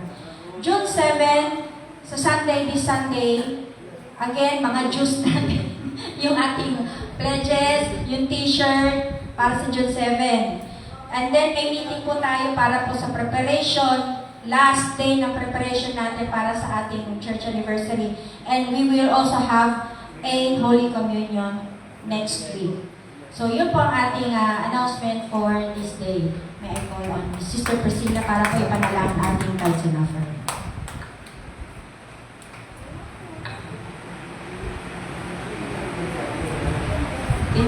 June 7, sa Sunday, this Sunday, again, mga juice natin. Yung ating pledges, yung t-shirt, para sa June 7. And then, may meeting po tayo para po sa preparation, last day ng preparation natin para sa ating church anniversary. And we will also have a Holy Communion next week. So, yun po ang ating announcement for this day. May I call on Sister Priscilla para po ipanalangin ating tithes and offering.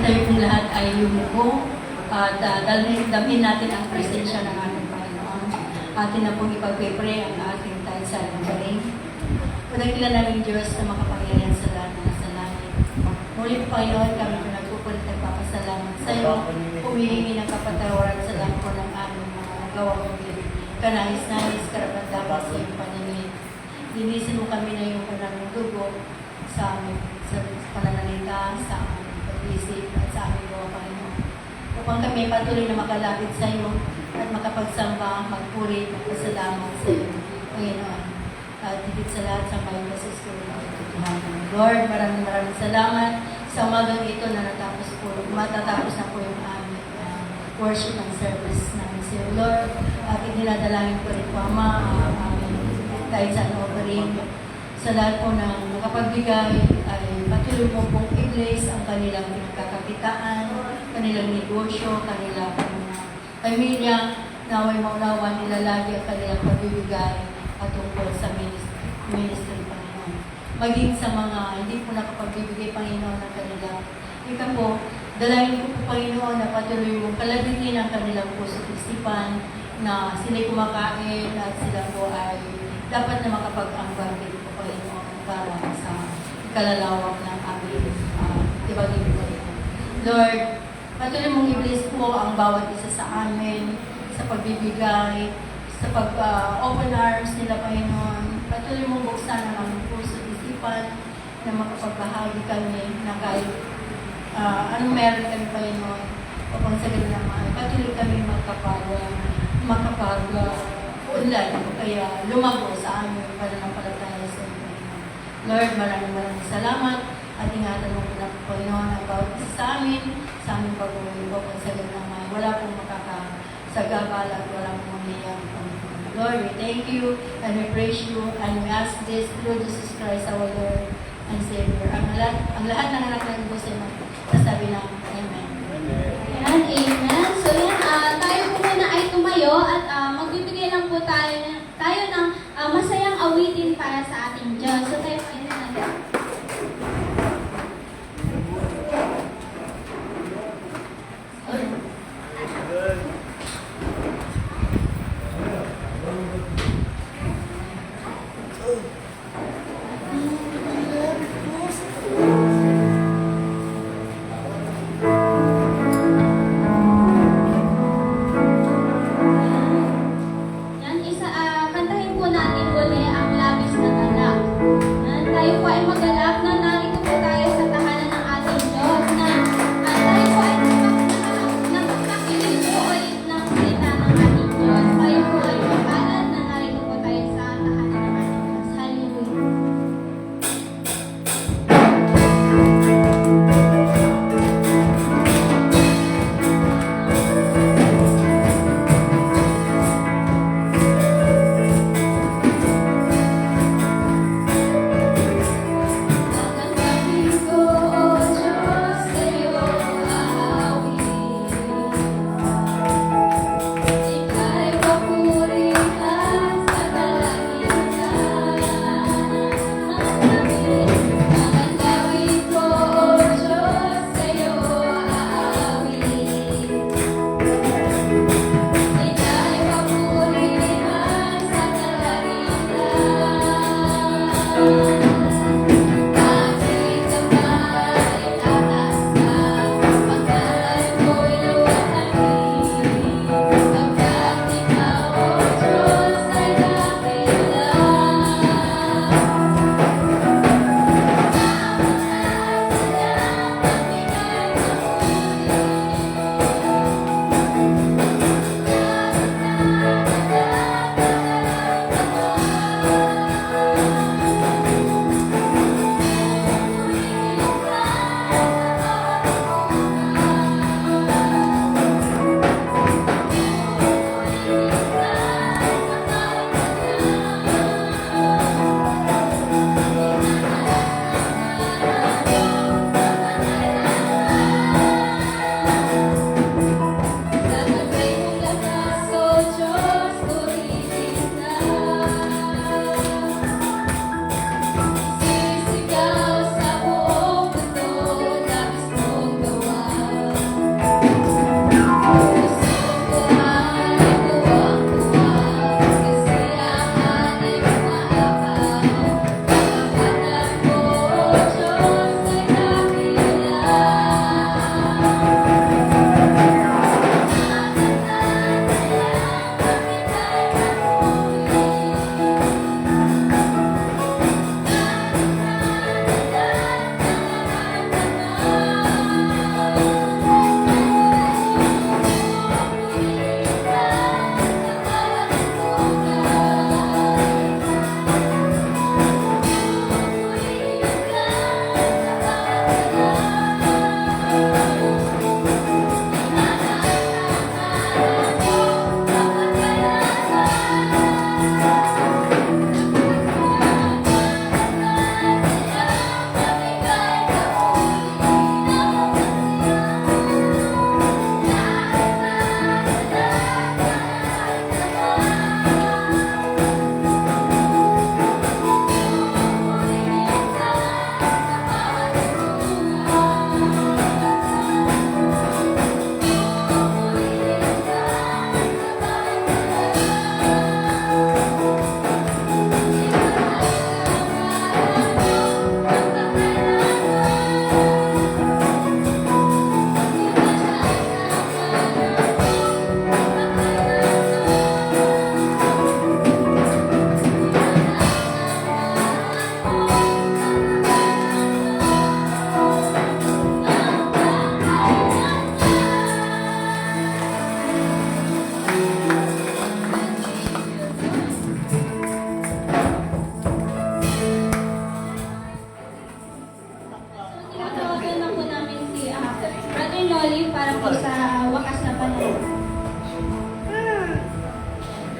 Tayo pong lahat ay yumuko at dalhin natin ang presensya ng ating Panginoon. Atin na pong ipag-pray ang ating tithes and offering. Pagkakila namin Diyos na makapangyarihan sa lahat ng nasa langit. Muli po Panginoon, kami po nagpupulit at papasalamat sa iyo. Humihingi ng kapatawaran sa lahat po ng aming mga nagawa mo. Kanais-nais, karapat-dapat sa iyong paningin. Linisin mo kami na iyong kanang dugo sa aming sa pananalita, sa aming pag-isip at sa aming gawa, Panginoon. Upang kami patuloy na makalapit sa iyo at makapagsamba, magpuri, magpasalamat sa iyo, Panginoon. At higit sa lahat sa mga Jesus Christ na itutuhanan. Lord, maraming salamat sa umagang ito na matatapos na po yung aming worship and service namin sa iyo, Lord. At iniladalangin ko rin po, Ama, ang aming tithes and offering. Sa lahat po ng nakapagbigay ay patuloy mo pong i-bless ang kanilang pinagkakakitaan, kanilang negosyo, kanilang pamilya, naway maunawa nila lagi ang kanilang pagbibigay at tungkol sa ministry, Panginoon. Maging sa mga hindi po nakapagbibigay, Panginoon, ng kanilang ika po, dalayan ko po, Panginoon, na patuloy mong kalabitin ang kanilang puso at isipan na sila'y kumakain at sila po ay dapat na makapag-ambag din po, Panginoon, para sa kalalawak ng aming ibang-ibang. Lord, patuloy mong i-bless po ang bawat isa sa amin, sa pagbibigay, sa pag-open arms nila, Panginoon. Patuloy mong buksan ang aming puso at isipan na makapagbahagi kami na kahit anong meron kami, Panginoon, upang sa ganun naman, patuloy kami makapag-unlad kaya lumago sa aming pananampalataya sa iyo, Panginoon. Lord, maraming salamat at ingatan mo po na, Panginoon, ang bawat isa sa aming pag-uwi upang sa ganun naman, wala pong makakasagabal at wala pong mangyayari, Panginoon. Lord, we thank you and we praise you and we ask this through Jesus Christ our Lord and Savior. Ang lahat ng anak ng Diyos ay magsasabi ng Amen. Ayan, amen. So yan, tayo po muna ay tumayo at magbibigay lang po tayo ng masayang awitin para sa ating Diyos. So tayo po ay tumayo.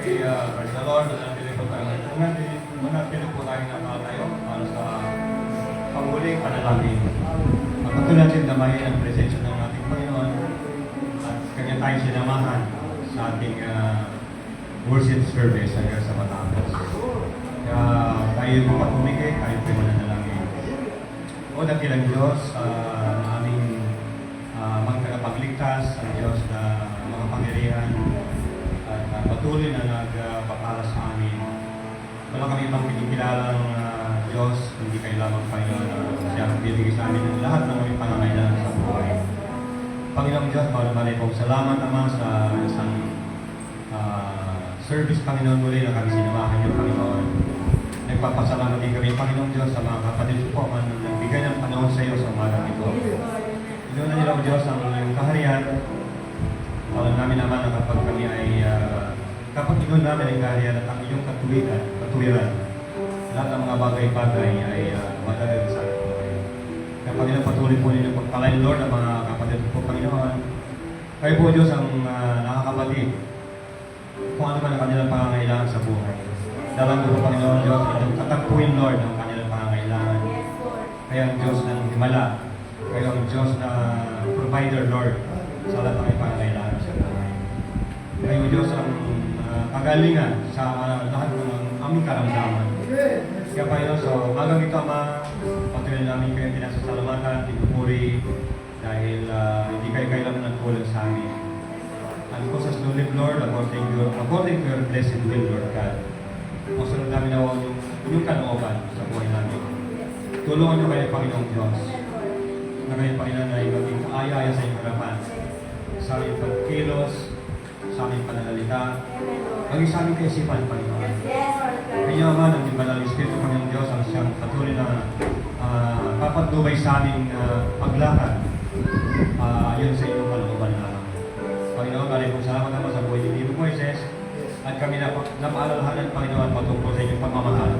Okay, praise the Lord. Manatili po tayo nakatayo para sa panghuling panalangin. Magpatuloy natin damahin ang presensya ng ating Panginoon at kanya tayo sinamahan sa ating worship service hanggang sa matapos. Kaya tayo pumapumigay, tayo po mananalangin. O dakilang Diyos, na aming mga tagapagligtas, ang Diyos na mga pangyarihan at patuloy na nagpapala sa amin. Wala kami ibang pinikilalang Diyos, hindi kayo lamang Panginoon na siya ang bibigay sa amin ng lahat ng aming pangangailangan sa buhay. Panginoong Diyos, maraming pong salamat naman sa isang service, Panginoon, muli na kami sinamahan niyo, Panginoon. Nagpapasalamat din kami, Panginoong Diyos, sa mga kapatid ko man nagbigay ng panahon sa iyo sa umagang ito. Inuuna nila, O Diyos, ang iyong kaharian. Alam namin naman na kapag kami ay kapag inuun namin ang kaharian at ang iyong katuwiran, lahat ng mga bagay-bagay ay madagdag sa akin. Kaya Panginoon, patuloy po ninyo pagpalain, Lord, ang mga kapatid ko, Panginoon. Kayo po, Diyos, ang nakakabatid kung ano man ang kanilang pangangailangan sa buhay. Dalang po, Panginoon, Diyos, inyong katagpuin, Lord, ang kanilang pangangailangan. Kaya ang Diyos ng himala, kayo ang Diyos na provider, Lord, sa lahat ng pangangailangan sa buhay. Kayo, Diyos, ang kagalingan sa lahat ng aming karamdaman. Kaya Panginoon, so magang ito, Ama, patuloy namin kayo pinasasalamatan, pinupuri, dahil hindi kayo kailangan nagkulang sa amin. And because as you live, Lord, according to your blessed will, Lord God, masunod namin na yung kalooban sa buhay namin. Tulungan niyo kayo, Panginoong Diyos, na kayo, Panginoon, ay maging kaaya-aya sa inyong harapan, sa aming pagkilos, sa aming pananalita, maging sa aming kaisipan, Panginoon. Kaya naman, ang Banal na Espiritu, Panginoong Diyos, ang siyang patuloy na papatnubay sa aming paglakad ayon sa inyong kalooban namin. Panginoon, maraming pong salamat naman sa buhay ni Tito Moises at kami napaalalahanan, Panginoon, patungkol sa inyong pagmamahal.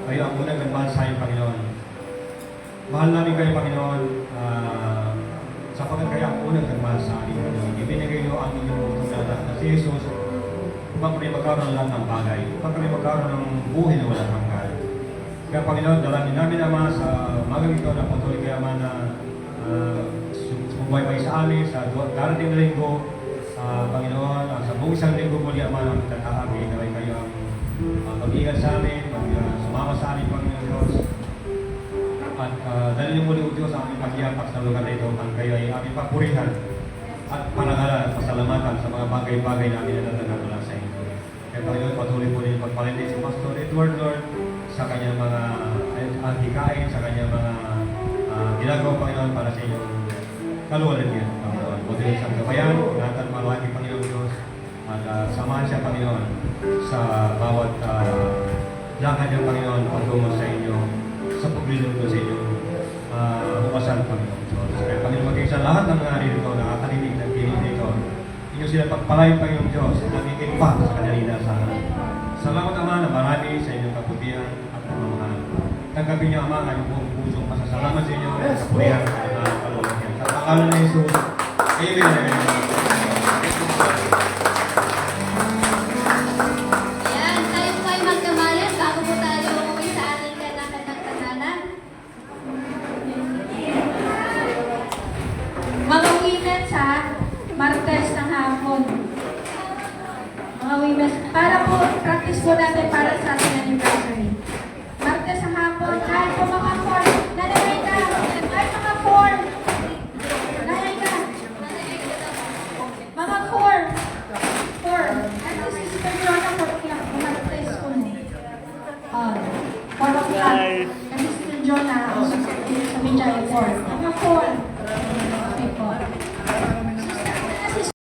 Kayo ang unang nagmahal sa inyo, Panginoon. Mahal namin kayo, Panginoon, sapagkat kayo ang unang nagmahal sa amin, Panginoon. Ibinigay niyo ang inyong utong na si Jesus upang kami magkaroon ng lahat ng bagay, upang kami magkaroon ng buhay na walang hanggan. Kaya, Panginoon, dalangin namin naman sa magang ito na patuloy kayo naman na sumubaybay sa amin sa darating na linggo, Panginoon, sa buong isang linggo muli ang mga tatahabi, naway kayo ang mag-ingat sa amin, sumama sa amin, Panginoon Diyos. At dahil niyo muli, O Diyos, ang aming paghiyapak sa lugar na ito, ang kayo ay aming papurihan at parangalan at pasalamatan sa mga bagay-bagay na amin na natagatulan sa inyo. Kaya Panginoon, patuloy po rin pagpalindi si Pastor Edward, Lord, sa kanyang mga hikain, sa kanyang mga ginagawa, Panginoon, para sa inyong kaluwalan niya, Panginoon. O Diyos, ang gabayan, ingatan malaki, Panginoon Diyos, at samahan siya, Panginoon, sa bawat lakad niya, Panginoon, patungo sa inyo, sa paglilingkod sa inyong umasan, Panginoon Diyos. Kaya, Panginoon, maging sa lahat ng narito, nakakarinig ng kinig nito, inyo sila pagpalain, Panginoon Diyos, nagiging pa sa kanalina sa salamat, Ama, na marami sa inyong kaputihan at pamamahal. Tanggapin niyo, Ama, ang buong pusong pasasalamat sa inyo at kapurihan at kaluluhan. Sa pangalan ni Jesus, Amen. Ayan, tayo po ay magkamayan bago po tayo umuwi sa ating kanang-kanang. Mga women sa Martes ng hapon. Mga women, para po, practice po natin para sa ating anniversary. Martes ng hapon, kahit po mga 4, nanay ka, kahit mga 4, nanay ka, mga 4, at least si Sister Jonah, 4 o'clock, Martes po. 4 o'clock, kasi si Sister Jonah, sabi niya, 4, mga 4,